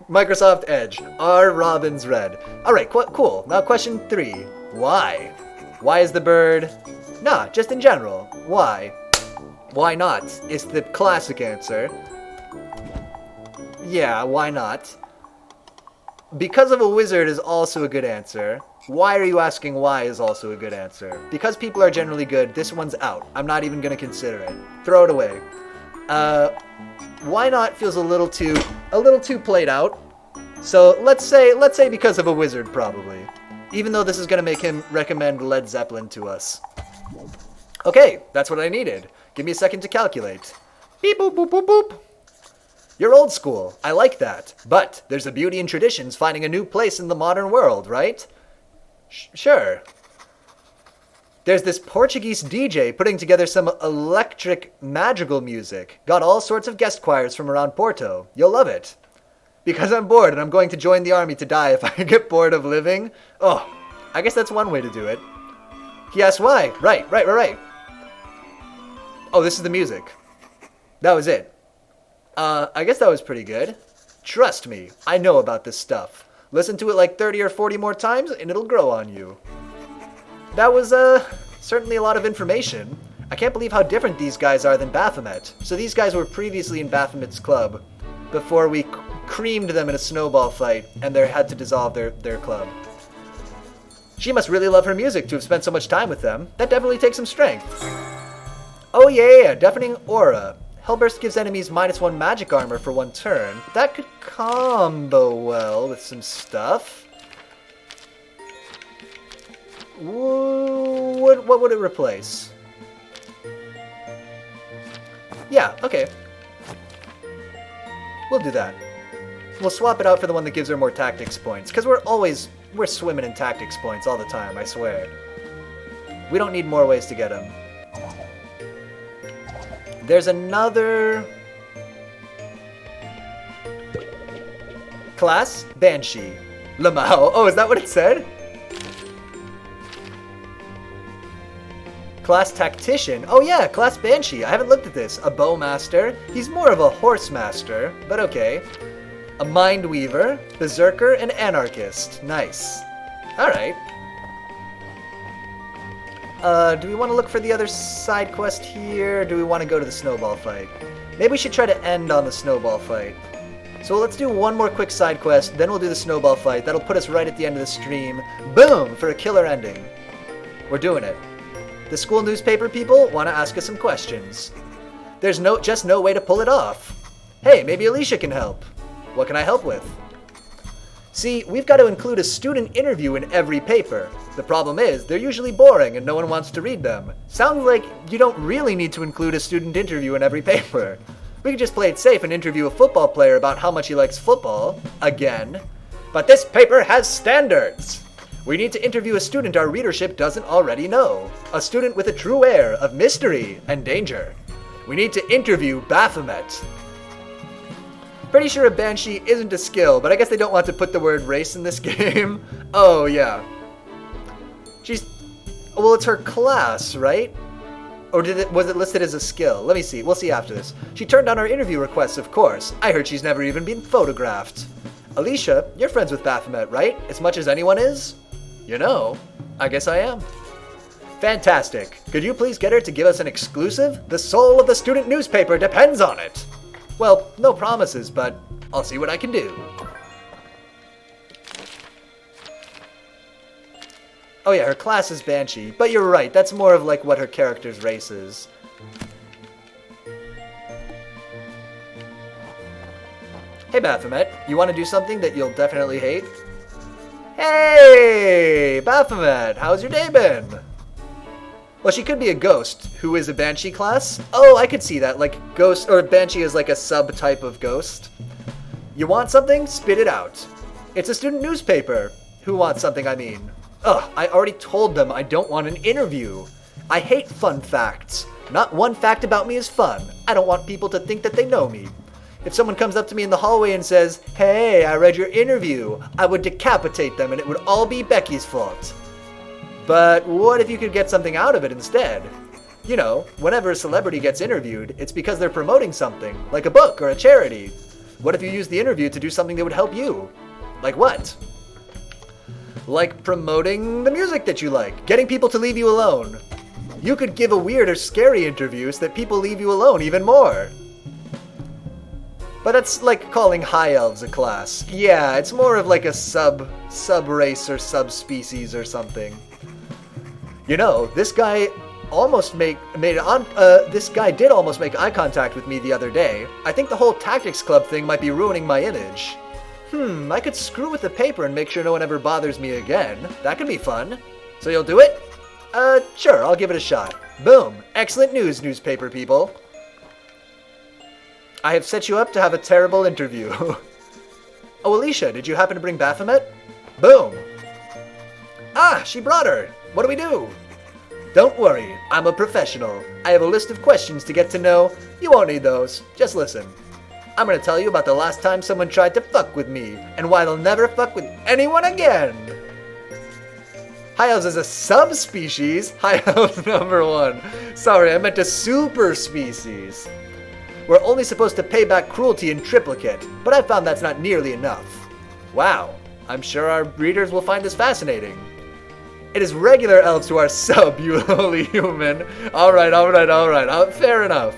Microsoft Edge. Are robins red? Alright, cool. Now question 3. Why? Why is the bird... Nah, just in general. Why? Why not? Is the classic answer. Yeah, why not? Because of a wizard is also a good answer. Why are you asking why is also a good answer? Because people are generally good, this one's out. I'm not even going to consider it. Throw it away. Why not feels a little too played out. So let's say because of a wizard probably. Even though this is going to make him recommend Led Zeppelin to us. Okay, that's what I needed. Give me a second to calculate. Beep boop boop boop boop. You're old school. I like that. But there's a beauty in traditions finding a new place in the modern world, right? Sure. There's this Portuguese DJ putting together some electric madrigal music. Got all sorts of guest choirs from around Porto. You'll love it. Because I'm bored and I'm going to join the army to die if I get bored of living. Oh, I guess that's one way to do it. He asked why. Right. Oh, this is the music. That was it. I guess that was pretty good. Trust me, I know about this stuff. Listen to it like 30 or 40 more times and it'll grow on you. That was, certainly a lot of information. I can't believe how different these guys are than Baphomet. So these guys were previously in Baphomet's club before we creamed them in a snowball fight and they had to dissolve their club. She must really love her music to have spent so much time with them. That definitely takes some strength. Oh yeah, Deafening Aura. Hellburst gives enemies -1 magic armor for 1 turn. That could combo well with some stuff. What would it replace? Yeah, okay. We'll do that. We'll swap it out for the one that gives her more tactics points, because we're swimming in tactics points all the time, I swear. We don't need more ways to get them. There's another class, Banshee. Lamau. Oh, is that what it said? Class Tactician. Oh yeah, Class Banshee. I haven't looked at this. A Bowmaster. He's more of a Horse Master, but okay. A Mind Weaver, Berserker, and Anarchist. Nice. Alright. Do we want to look for the other side quest here? Or do we want to go to the snowball fight? Maybe we should try to end on the snowball fight. So let's do one more quick side quest, then we'll do the snowball fight. That'll put us right at the end of the stream. Boom! For a killer ending. We're doing it. The school newspaper people want to ask us some questions. There's just no way to pull it off. Hey, maybe Alicia can help. What can I help with? See, we've got to include a student interview in every paper. The problem is, they're usually boring and no one wants to read them. Sounds like you don't really need to include a student interview in every paper. We could just play it safe and interview a football player about how much he likes football. Again. But this paper has standards. We need to interview a student our readership doesn't already know. A student with a true air of mystery and danger. We need to interview Baphomet. Pretty sure a Banshee isn't a skill, but I guess they don't want to put the word race in this game. Oh, yeah. Well, it's her class, right? Or was it listed as a skill? Let me see. We'll see after this. She turned down our interview requests, of course. I heard she's never even been photographed. Alicia, you're friends with Baphomet, right? As much as anyone is? You know, I guess I am. Fantastic. Could you please get her to give us an exclusive? The soul of the student newspaper depends on it. Well, no promises, but I'll see what I can do. Oh yeah, her class is Banshee, but you're right, that's more of like what her character's race is. Hey Baphomet, you want to do something that you'll definitely hate? Hey, Baphomet, how's your day been? Well, she could be a ghost, who is a Banshee class. Oh, I could see that, like ghost, or Banshee is like a sub-type of ghost. You want something? Spit it out. It's a student newspaper. Who wants something, I mean? Ugh, I already told them I don't want an interview. I hate fun facts. Not one fact about me is fun. I don't want people to think that they know me. If someone comes up to me in the hallway and says, "Hey, I read your interview," I would decapitate them and it would all be Becky's fault. But what if you could get something out of it instead? You know, whenever a celebrity gets interviewed, it's because they're promoting something, like a book or a charity. What if you use the interview to do something that would help you? Like what? Like promoting the music that you like, getting people to leave you alone. You could give a weird or scary interview so that people leave you alone even more. But that's like calling high elves a class. Yeah, it's more of like a sub-race or subspecies or something. You know, this guy did almost make eye contact with me the other day. I think the whole tactics club thing might be ruining my image. I could screw with the paper and make sure no one ever bothers me again. That could be fun. So you'll do it? Sure, I'll give it a shot. Boom. Excellent news, newspaper people. I have set you up to have a terrible interview. Oh, Alicia, did you happen to bring Baphomet? Boom. Ah, she brought her. What do we do? Don't worry, I'm a professional. I have a list of questions to get to know. You won't need those. Just listen. I'm gonna tell you about the last time someone tried to fuck with me, and why they'll never fuck with anyone again. High Elves is a subspecies. High Elves number 1. Sorry, I meant a super species. We're only supposed to pay back cruelty in triplicate, but I found that's not nearly enough. Wow, I'm sure our readers will find this fascinating. It is regular elves who are sub-lowly human. Alright. Fair enough.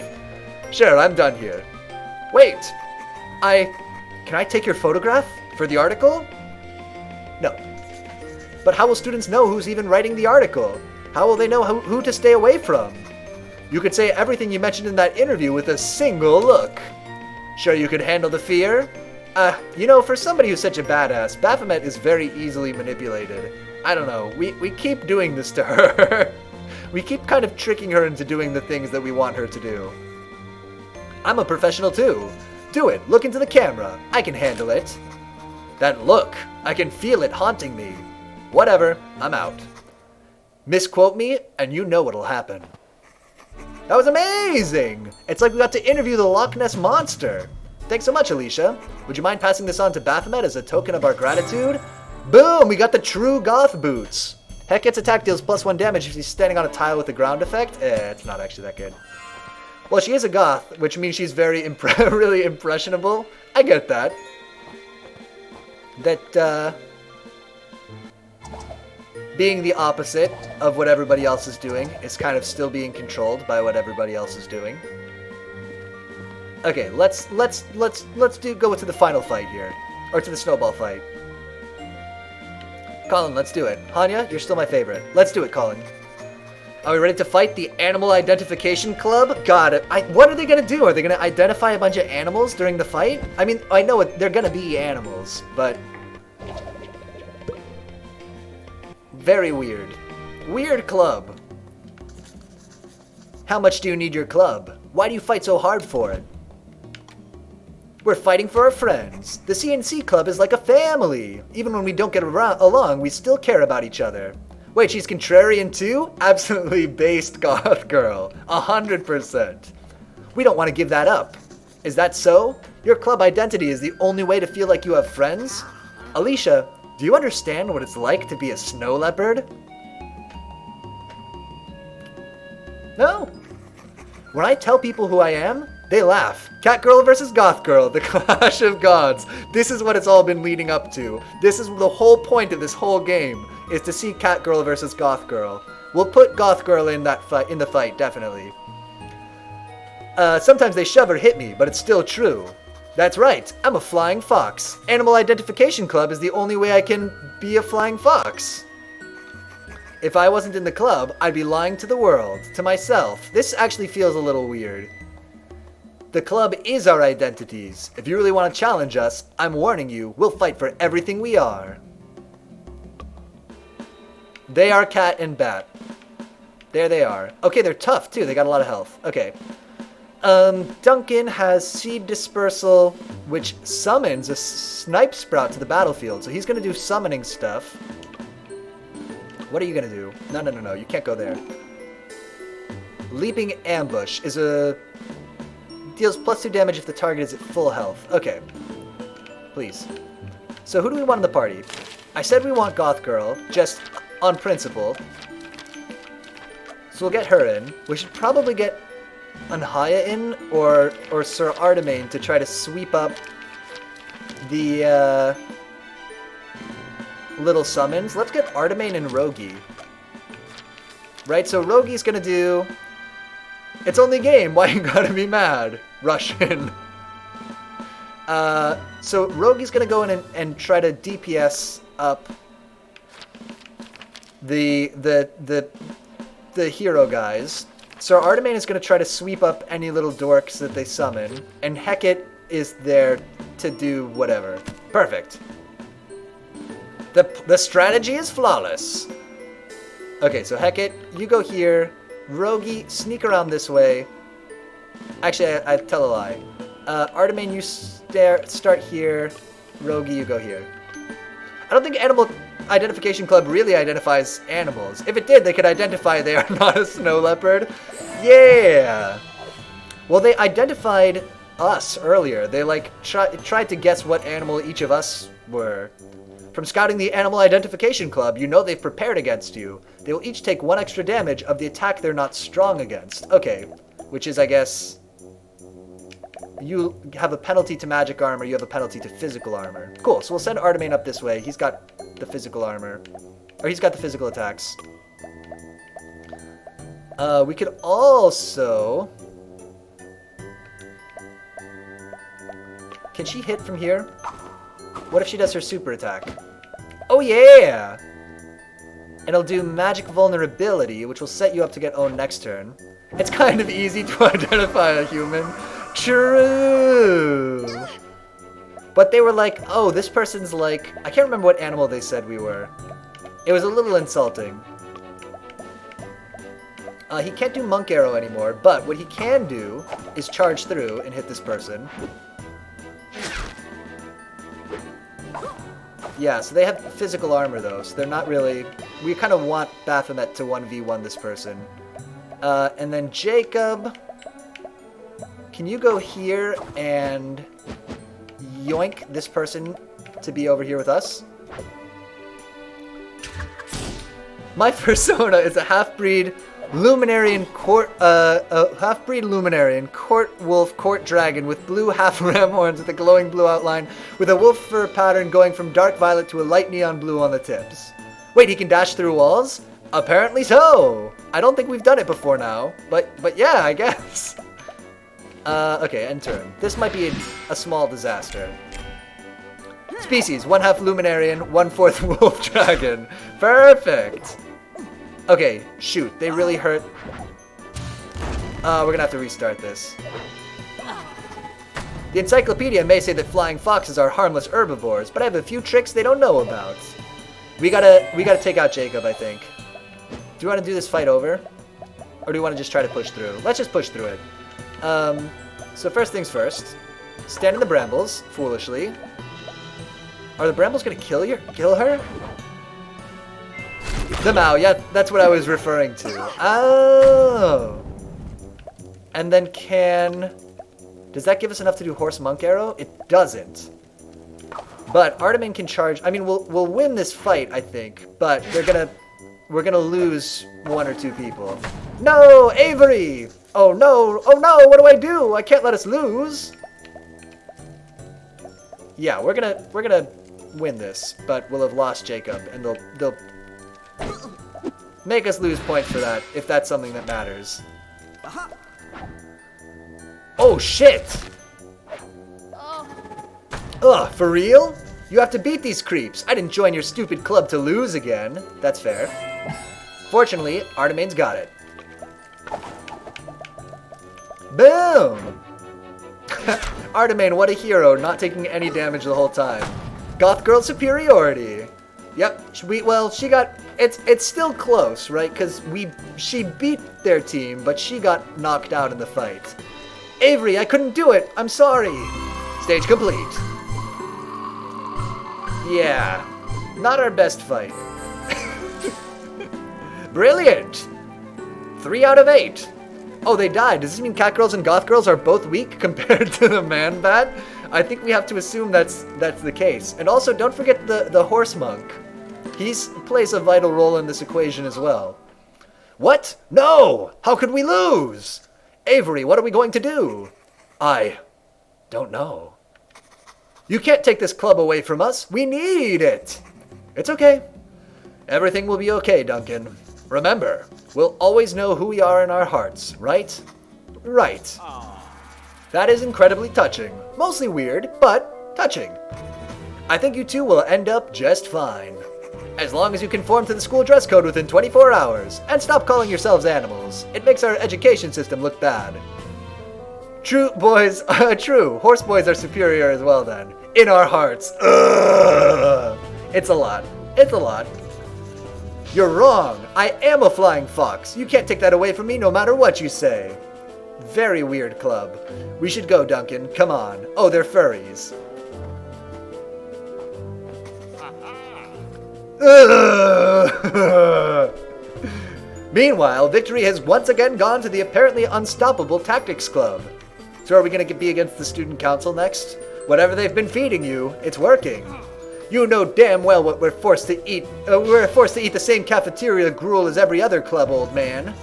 Sure, I'm done here. Wait. Can I take your photograph for the article? No. But how will students know who's even writing the article? How will they know who to stay away from? You could say everything you mentioned in that interview with a single look. Sure you could handle the fear? For somebody who's such a badass, Baphomet is very easily manipulated. I don't know, we keep doing this to her. We keep kind of tricking her into doing the things that we want her to do. I'm a professional too. Do it, look into the camera. I can handle it. That look, I can feel it haunting me. Whatever, I'm out. Misquote me, and you know what'll happen. That was amazing! It's like we got to interview the Loch Ness Monster. Thanks so much, Alicia. Would you mind passing this on to Baphomet as a token of our gratitude? Boom! We got the true goth boots. Hecat's attack deals +1 damage if she's standing on a tile with a ground effect. It's not actually that good. Well, she is a goth, which means she's very really impressionable. I get that. Being the opposite of what everybody else is doing is kind of still being controlled by what everybody else is doing. Okay, let's go to the final fight here, or to the snowball fight. Colin, let's do it. Hanya, you're still my favorite. Let's do it, Colin. Are we ready to fight the Animal Identification Club? God, what are they gonna do? Are they gonna identify a bunch of animals during the fight? I mean, I know they're gonna be animals, but very weird. Weird club. How much do you need your club? Why do you fight so hard for it? We're fighting for our friends. The CNC Club is like a family. Even when we don't get along, we still care about each other. Wait, she's contrarian too? Absolutely based goth girl. 100%. We don't want to give that up. Is that so? Your club identity is the only way to feel like you have friends? Alicia, do you understand what it's like to be a snow leopard? No. When I tell people who I am, they laugh. Cat girl versus goth girl, the clash of gods. This is what it's all been leading up to. This is the whole point of this whole game, is to see cat girl versus goth girl. We'll put goth girl in the fight, definitely. Sometimes they shove or hit me, but it's still true. That's right, I'm a flying fox. Animal Identification Club is the only way I can be a flying fox. If I wasn't in the club, I'd be lying to the world, to myself. This actually feels a little weird. The club is our identities. If you really want to challenge us, I'm warning you, we'll fight for everything we are. They are cat and bat. There they are. Okay, they're tough too. They got a lot of health. Okay. Duncan has Seed Dispersal, which summons a Snipe Sprout to the battlefield. So he's going to do summoning stuff. What are you going to do? No. You can't go there. Leaping Ambush is deals +2 damage if the target is at full health. Okay. Please. So who do we want in the party? I said we want Goth Girl, just on principle. So we'll get her in. We should probably get Anhaya in, or Sir Artemain to try to sweep up the little summons. Let's get Artemain and Rogi. Right, so Rogi's gonna do... It's only a game, why you gotta be mad? Russian. So Rogi's gonna go in and try to DPS up the hero guys. So Artemain is gonna try to sweep up any little dorks that they summon, and Hecate is there to do whatever. Perfect. The strategy is flawless. Okay, so Hecate, you go here. Rogi, sneak around this way. Actually, I tell a lie. Artemain, you start here. Rogi, you go here. I don't think Animal Identification Club really identifies animals. If it did, they could identify they are not a snow leopard. Yeah! Well, they identified us earlier. They, tried to guess what animal each of us were. From scouting the Animal Identification Club, you know they've prepared against you. They will each take 1 extra damage of the attack they're not strong against. Okay, which is, I guess... You have a penalty to magic armor, you have a penalty to physical armor. Cool, so we'll send Artemain up this way. He's got the physical armor. Or he's got the physical attacks. We could also... Can she hit from here? What if she does her super attack? Oh yeah! And it'll do magic vulnerability, which will set you up to get owned next turn. It's kind of easy to identify a human. True! But they were like, oh, this person's like... I can't remember what animal they said we were. It was a little insulting. He can't do Monk Arrow anymore, but what he can do is charge through and hit this person. Yeah, so they have physical armor though, so they're not really... We kind of want Baphomet to 1v1 this person. And then Jacob... Can you go here and yoink this person to be over here with us? My persona is a half-breed Luminarian court, half-breed Luminarian court wolf, court dragon with blue half-ram horns with a glowing blue outline, with a wolf fur pattern going from dark violet to a light neon blue on the tips. Wait, he can dash through walls? Apparently so. I don't think we've done it before now, but yeah, I guess. Okay, end turn. This might be a small disaster. Species: 1/2 Luminarian, 1/4 wolf dragon. Perfect. Okay, shoot, they really hurt. We're gonna have to restart this. The encyclopedia may say that flying foxes are harmless herbivores, but I have a few tricks they don't know about. We gotta take out Jacob, I think. Do you want to do this fight over? Or do you want to just try to push through? Let's just push through it. So first things first. Stand in the brambles, foolishly. Are the brambles gonna kill her? The Mao, yeah, that's what I was referring to. Oh! And then does that give us enough to do Horse Monk Arrow? It doesn't. But Artemin can charge... I mean, we'll win this fight, I think. But we're gonna lose 1 or 2 people. No! Avery! Oh no! Oh no! What do I do? I can't let us lose! Yeah, we're gonna win this, but we'll have lost Jacob, and they'll make us lose points for that, if that's something that matters. Oh, shit! Ugh, for real? You have to beat these creeps. I didn't join your stupid club to lose again. That's fair. Fortunately, Artemin's got it. Boom! Artemin, what a hero, not taking any damage the whole time. Goth girl superiority. Yep, she got... It's still close, right? Because she beat their team, but she got knocked out in the fight. Avery, I couldn't do it. I'm sorry. Stage complete. Yeah, not our best fight. Brilliant. 3 out of 8. Oh, they died. Does this mean cat girls and goth girls are both weak compared to the man bat? I think we have to assume that's the case. And also, don't forget the horse monk. He plays a vital role in this equation as well. What? No! How could we lose? Avery, what are we going to do? I don't know. You can't take this club away from us. We need it. It's okay. Everything will be okay, Duncan. Remember, we'll always know who we are in our hearts, right? Right. Aww. That is incredibly touching. Mostly weird, but touching. I think you two will end up just fine. As long as you conform to the school dress code within 24 hours, and stop calling yourselves animals. It makes our education system look bad. True, boys, true. Horse boys are superior as well then. In our hearts. Ugh. It's a lot. It's a lot. You're wrong. I am a flying fox. You can't take that away from me no matter what you say. Very weird club. We should go, Duncan. Come on. Oh, they're furries. Meanwhile, victory has once again gone to the apparently unstoppable Tactics Club. So are we going to be against the Student Council next? Whatever they've been feeding you, it's working. You know damn well what we're forced to eat. We're forced to eat the same cafeteria gruel as every other club, old man.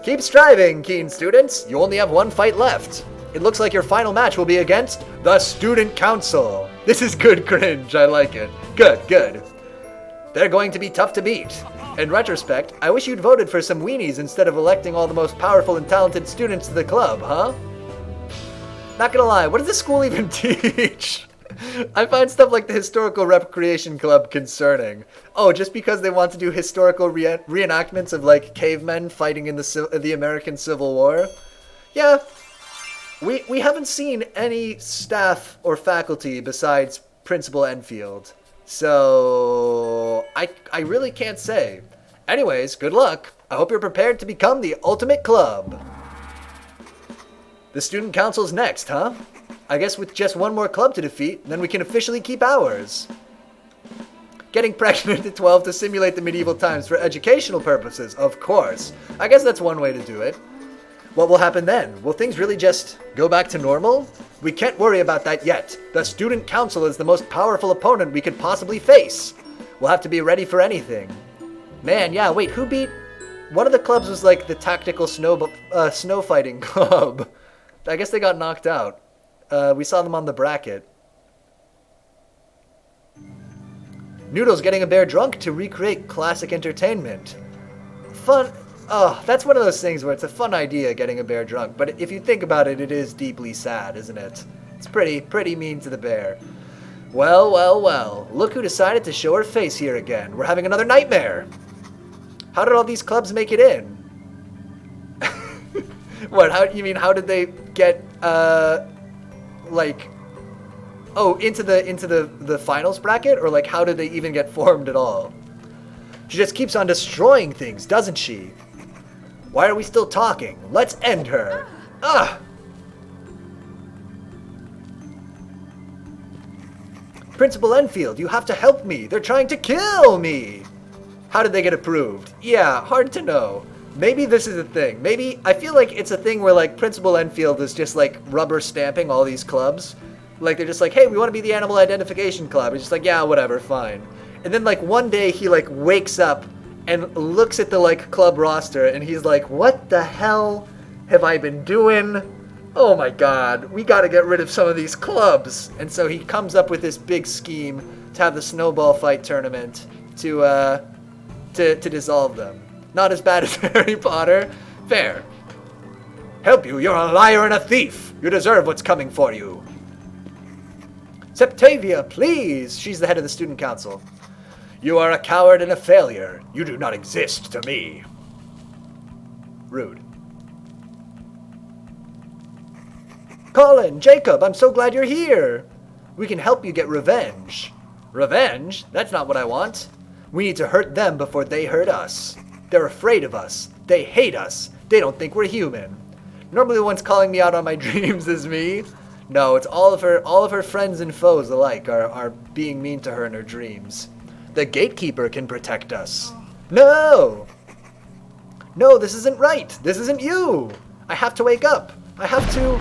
Keep striving, keen students. You only have 1 fight left. It looks like your final match will be against the Student Council. This is good cringe. I like it. Good, good. They're going to be tough to beat. In retrospect, I wish you'd voted for some weenies instead of electing all the most powerful and talented students to the club, huh? Not gonna lie, what does this school even teach? I find stuff like the Historical Recreation Club concerning. Oh, just because they want to do historical reenactments of, like, cavemen fighting in the American Civil War? Yeah, we haven't seen any staff or faculty besides Principal Enfield. So, I really can't say. Anyways, good luck. I hope you're prepared to become the ultimate club. The student council's next, huh? I guess with just one more club to defeat, then we can officially keep ours. Getting pregnant at 12 to simulate the medieval times for educational purposes, of course. I guess that's one way to do it. What will happen then? Will things really just go back to normal? We can't worry about that yet. The student council is the most powerful opponent we could possibly face. We'll have to be ready for anything. Man, yeah, wait, who beat... One of the clubs was like the tactical snow fighting club. I guess they got knocked out. We saw them on the bracket. Noodle's getting a bear drunk to recreate classic entertainment. Fun. Oh, that's one of those things where it's a fun idea getting a bear drunk, but if you think about it, it is deeply sad, isn't it? It's pretty mean to the bear. Well, well, well. Look who decided to show her face here again. We're having another nightmare. How did all these clubs make it in? What? How did they get like, oh, into the finals bracket, or like how did they even get formed at all? She just keeps on destroying things, doesn't she? Why are we still talking? Let's end her. Ah! Principal Enfield, you have to help me. They're trying to kill me. How did they get approved? Yeah, hard to know. Maybe this is a thing. Maybe, I feel like it's a thing where, like, Principal Enfield is just, like, rubber stamping all these clubs. Like, they're just like, hey, we want to be the Animal Identification Club. He's just like, yeah, whatever, fine. And then, like, one day he, like, wakes up and looks at the, like, club roster, and he's like, what the hell have I been doing? Oh my god, we gotta get rid of some of these clubs. And so he comes up with this big scheme to have the snowball fight tournament to dissolve them. Not as bad as Harry Potter. Fair. Help you, you're a liar and a thief. You deserve what's coming for you. Septavia, please. She's the head of the student council. You are a coward and a failure. You do not exist to me. Rude. Colin, Jacob, I'm so glad you're here. We can help you get revenge. Revenge? That's not what I want. We need to hurt them before they hurt us. They're afraid of us. They hate us. They don't think we're human. Normally the one's calling me out on my dreams is me. No, it's all of her friends and foes alike are being mean to her in her dreams. The gatekeeper can protect us. No! No, this isn't right. This isn't you. I have to wake up. I have to...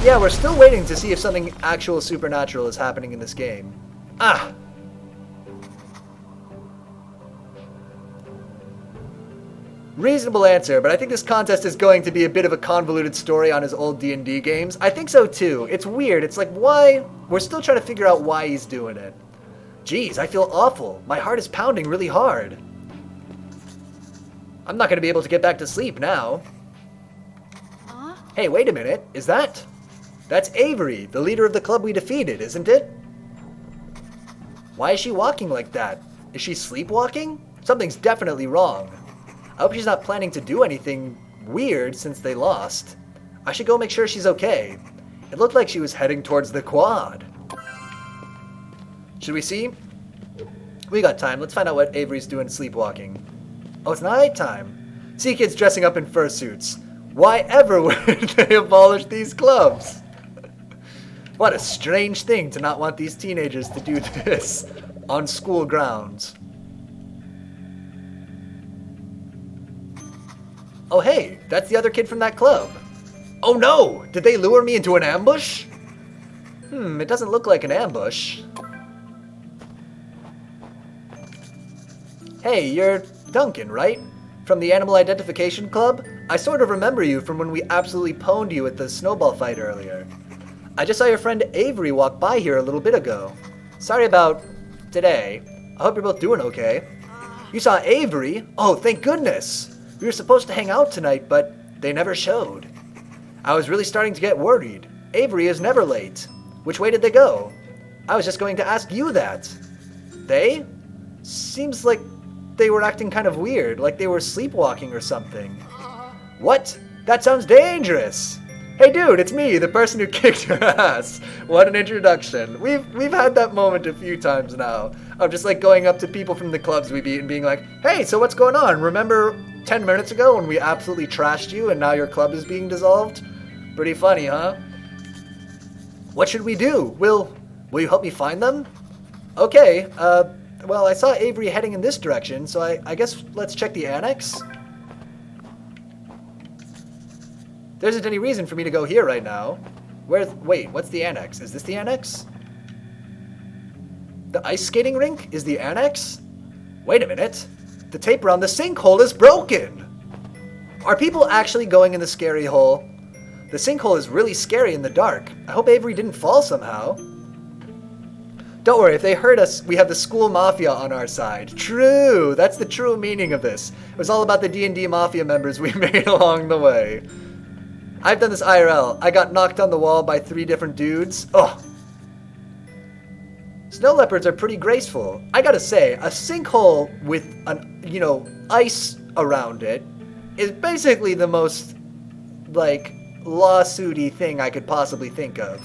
Yeah, we're still waiting to see if something actual supernatural is happening in this game. Ah! Reasonable answer, but I think this contest is going to be a bit of a convoluted story on his old D&D games. I think so too. It's weird. It's like, why? We're still trying to figure out why he's doing it. Jeez, I feel awful. My heart is pounding really hard. I'm not going to be able to get back to sleep now. Hey, wait a minute. Is that... That's Avery, the leader of the club we defeated, isn't it? Why is she walking like that? Is she sleepwalking? Something's definitely wrong. I hope she's not planning to do anything weird since they lost. I should go make sure she's okay. It looked like she was heading towards the quad. Should we see? We got time. Let's find out what Avery's doing sleepwalking. Oh, it's nighttime. See kids dressing up in fursuits. Why ever would they abolish these clubs? What a strange thing to not want these teenagers to do this on school grounds. Oh hey, that's the other kid from that club. Oh no! Did they lure me into an ambush? It doesn't look like an ambush. Hey, you're Duncan, right? From the Animal Identification Club? I sort of remember you from when we absolutely pwned you at the snowball fight earlier. I just saw your friend Avery walk by here a little bit ago. Sorry about today. I hope you're both doing okay. You saw Avery? Oh, thank goodness. We were supposed to hang out tonight, but they never showed. I was really starting to get worried. Avery is never late. Which way did they go? I was just going to ask you that. They? Seems like they were acting kind of weird, like they were sleepwalking or something. What? That sounds dangerous. Hey dude, it's me, the person who kicked your ass. What an introduction. We've had that moment a few times now. Of just like going up to people from the clubs we beat and being like, hey, so what's going on? Remember 10 minutes ago when we absolutely trashed you and now your club is being dissolved? Pretty funny, huh? What should we do? Will you help me find them? Okay, well, I saw Avery heading in this direction, so I guess let's check the annex. There isn't any reason for me to go here right now. Wait, what's the annex? Is this the annex? The ice skating rink is the annex? Wait a minute. The tape around the sinkhole is broken. Are people actually going in the scary hole? The sinkhole is really scary in the dark. I hope Avery didn't fall somehow. Don't worry, if they hurt us, we have the school mafia on our side. True, that's the true meaning of this. It was all about the D&D mafia members we made along the way. I've done this IRL. I got knocked on the wall by 3 different dudes. Ugh. Snow leopards are pretty graceful. I gotta say, a sinkhole with ice around it is basically the most, lawsuity thing I could possibly think of.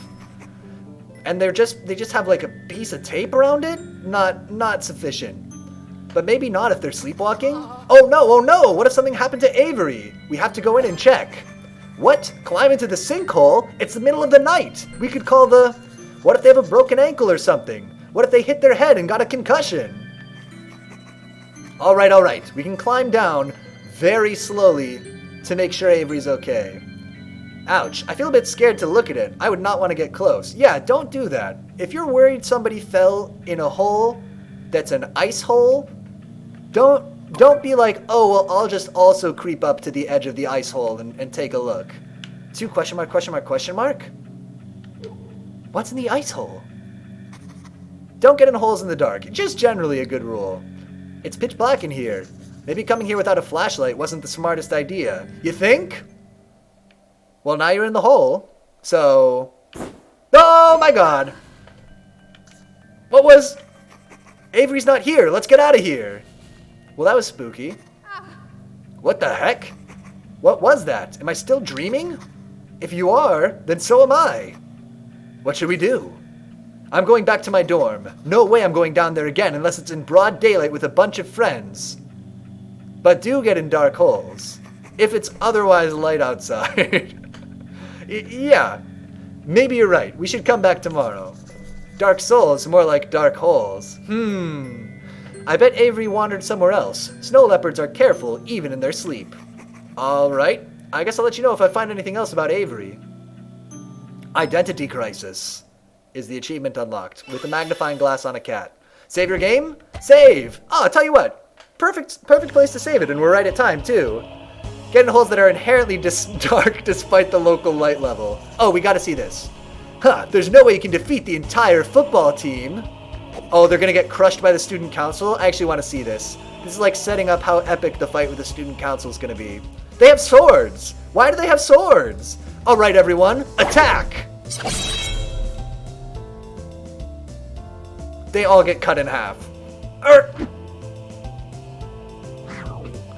And they just have like a piece of tape around it? Not sufficient. But maybe not if they're sleepwalking? Oh no, what if something happened to Avery? We have to go in and check. What? Climb into the sinkhole? It's the middle of the night. We could call what if they have a broken ankle or something? What if they hit their head and got a concussion? Alright. We can climb down very slowly to make sure Avery's okay. Ouch, I feel a bit scared to look at it. I would not want to get close. Yeah, don't do that. If you're worried somebody fell in a hole that's an ice hole, don't be like, oh, well, I'll just also creep up to the edge of the ice hole and take a look. 2 question mark? What's in the ice hole? Don't get in holes in the dark. Just generally a good rule. It's pitch black in here. Maybe coming here without a flashlight wasn't the smartest idea. You think? Well, now you're in the hole, so... Oh my god! Avery's not here, let's get out of here! Well, that was spooky. What the heck? What was that? Am I still dreaming? If you are, then so am I. What should we do? I'm going back to my dorm. No way I'm going down there again unless it's in broad daylight with a bunch of friends. But do get in dark holes. If it's otherwise light outside. Yeah, maybe you're right. We should come back tomorrow. Dark souls, more like dark holes. I bet Avery wandered somewhere else. Snow leopards are careful even in their sleep. Alright, I guess I'll let you know if I find anything else about Avery. Identity crisis is the achievement unlocked with a magnifying glass on a cat. Save your game? Save! Oh, I'll tell you what. Perfect place to save it, and we're right at time too. Get in holes that are inherently dark despite the local light level. Oh, we gotta see this. There's no way you can defeat the entire football team. Oh, they're gonna get crushed by the student council? I actually want to see this. This is like setting up how epic the fight with the student council is gonna be. They have swords! Why do they have swords? Alright everyone, attack! They all get cut in half.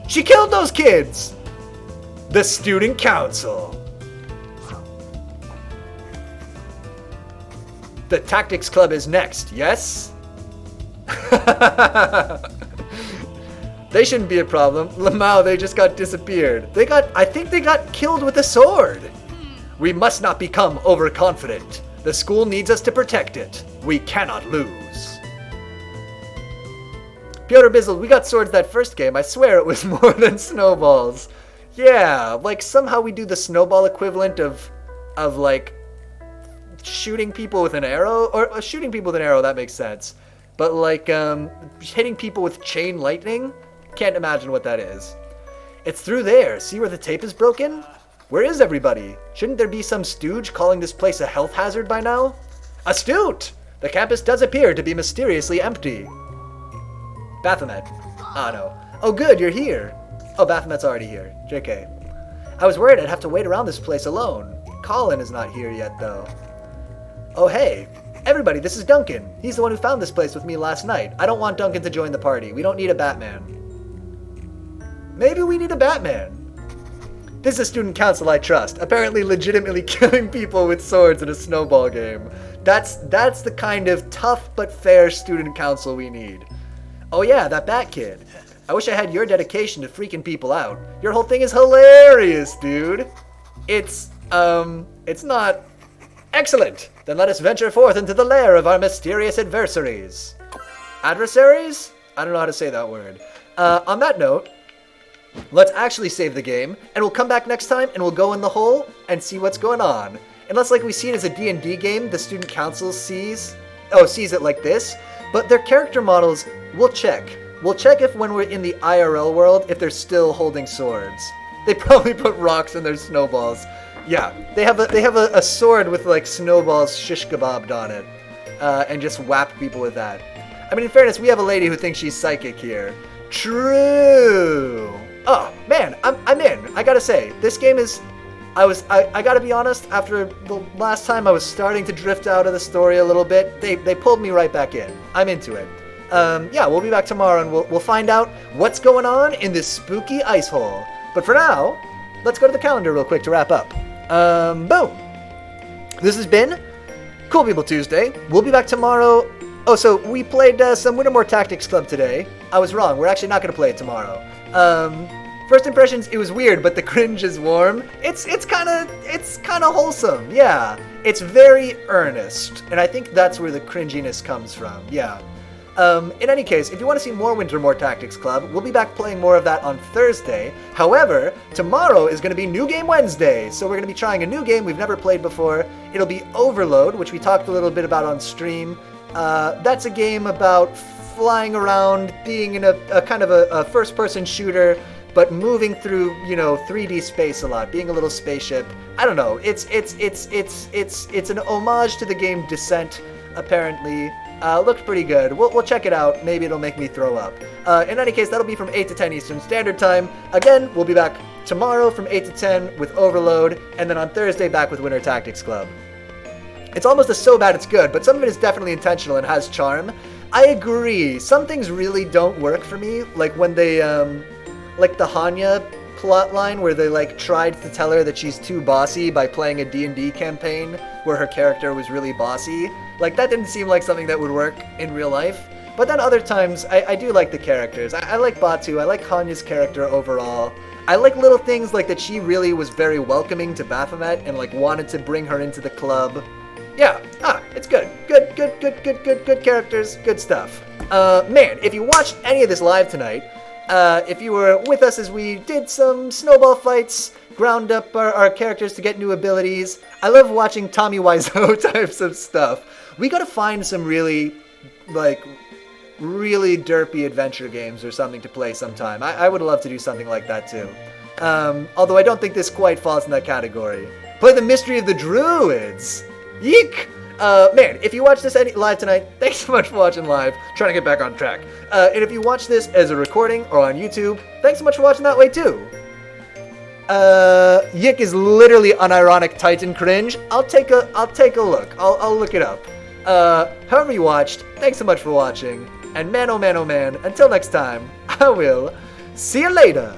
She killed those kids! The student council. The tactics club is next, yes? They shouldn't be a problem. Lamau, they just got disappeared. I think they got killed with a sword. We must not become overconfident. The school needs us to protect it. We cannot lose. Piotr Bizzle, we got swords that first game. I swear it was more than snowballs. Yeah, like somehow we do the snowball equivalent of like shooting people with an arrow, or shooting people with an arrow, that makes sense. But like hitting people with chain lightning, can't imagine what that is. It's through there. See where the tape is broken? Where is everybody? Shouldn't there be some stooge calling this place a health hazard by now? Astute! The campus does appear to be mysteriously empty. Baphomet. Ah, no. Oh, good, you're here. Oh, Baphomet's already here. JK. I was worried I'd have to wait around this place alone. Colin is not here yet, though. Oh, hey. Everybody, this is Duncan. He's the one who found this place with me last night. I don't want Duncan to join the party. We don't need a Batman. Maybe we need a Batman. This is a student council I trust. Apparently legitimately killing people with swords in a snowball game. That's the kind of tough but fair student council we need. Oh yeah, that Bat Kid. I wish I had your dedication to freaking people out. Your whole thing is hilarious, dude. It's not... Excellent! Then let us venture forth into the lair of our mysterious adversaries. Adversaries? I don't know how to say that word. On that note, let's actually save the game, and we'll come back next time, and we'll go in the hole and see what's going on. Unless, like, we see it as a D&D game, the student council sees it like this, but their character models, we'll check. We'll check if when we're in the IRL world, if they're still holding swords. They probably put rocks in their snowballs. Yeah, they have a sword with, like, snowballs shish kebabbed on it, and just whap people with that. I mean, in fairness, we have a lady who thinks she's psychic here. True. Oh man, I'm in. I gotta say, this game is. I gotta be honest. After the last time, I was starting to drift out of the story a little bit. They pulled me right back in. I'm into it. Yeah, we'll be back tomorrow, and we'll find out what's going on in this spooky ice hole. But for now, let's go to the calendar real quick to wrap up. Boom. This has been Cool People Tuesday. We'll be back tomorrow. Oh, so we played some Wintermoor Tactics Club today. I was wrong. We're actually not going to play it tomorrow. First impressions, it was weird, but the cringe is warm. It's kind of wholesome. Yeah, it's very earnest, and I think that's where the cringiness comes from. Yeah. In any case, if you want to see more Wintermoor Tactics Club, we'll be back playing more of that on Thursday. However, tomorrow is going to be New Game Wednesday, so we're going to be trying a new game we've never played before. It'll be Overload, which we talked a little bit about on stream. That's a game about flying around, being in a kind of a first-person shooter, but moving through, 3D space a lot, being a little spaceship. I don't know. It's an homage to the game Descent, apparently. Looked pretty good. We'll check it out. Maybe it'll make me throw up. In any case, that'll be from 8 to 10 Eastern Standard Time. Again, we'll be back tomorrow from 8 to 10 with Overload, and then on Thursday back with Winter Tactics Club. It's almost so bad it's good, but some of it is definitely intentional and has charm. I agree. Some things really don't work for me, like when they, like the Hanya plotline where they, like, tried to tell her that she's too bossy by playing a D&D campaign where her character was really bossy. Like, that didn't seem like something that would work in real life. But then other times, I do like the characters. I like Batu. I like Hanya's character overall. I like little things like that she really was very welcoming to Baphomet and, like, wanted to bring her into the club. Yeah, it's good. Good characters, good stuff. Man, if you watched any of this live tonight, if you were with us as we did some snowball fights, ground up our characters to get new abilities, I love watching Tommy Wiseau types of stuff. We gotta find some really derpy adventure games or something to play sometime. I would love to do something like that too. Although I don't think this quite falls in that category. Play the Mystery of the Druids! Yeek! Man, if you watch this live tonight, thanks so much for watching live. Trying to get back on track. And if you watch this as a recording or on YouTube, thanks so much for watching that way too. Yik is literally unironic Titan cringe. I'll take a look. I'll look it up. However you watched, thanks so much for watching. And man, oh man, until next time, I will see you later.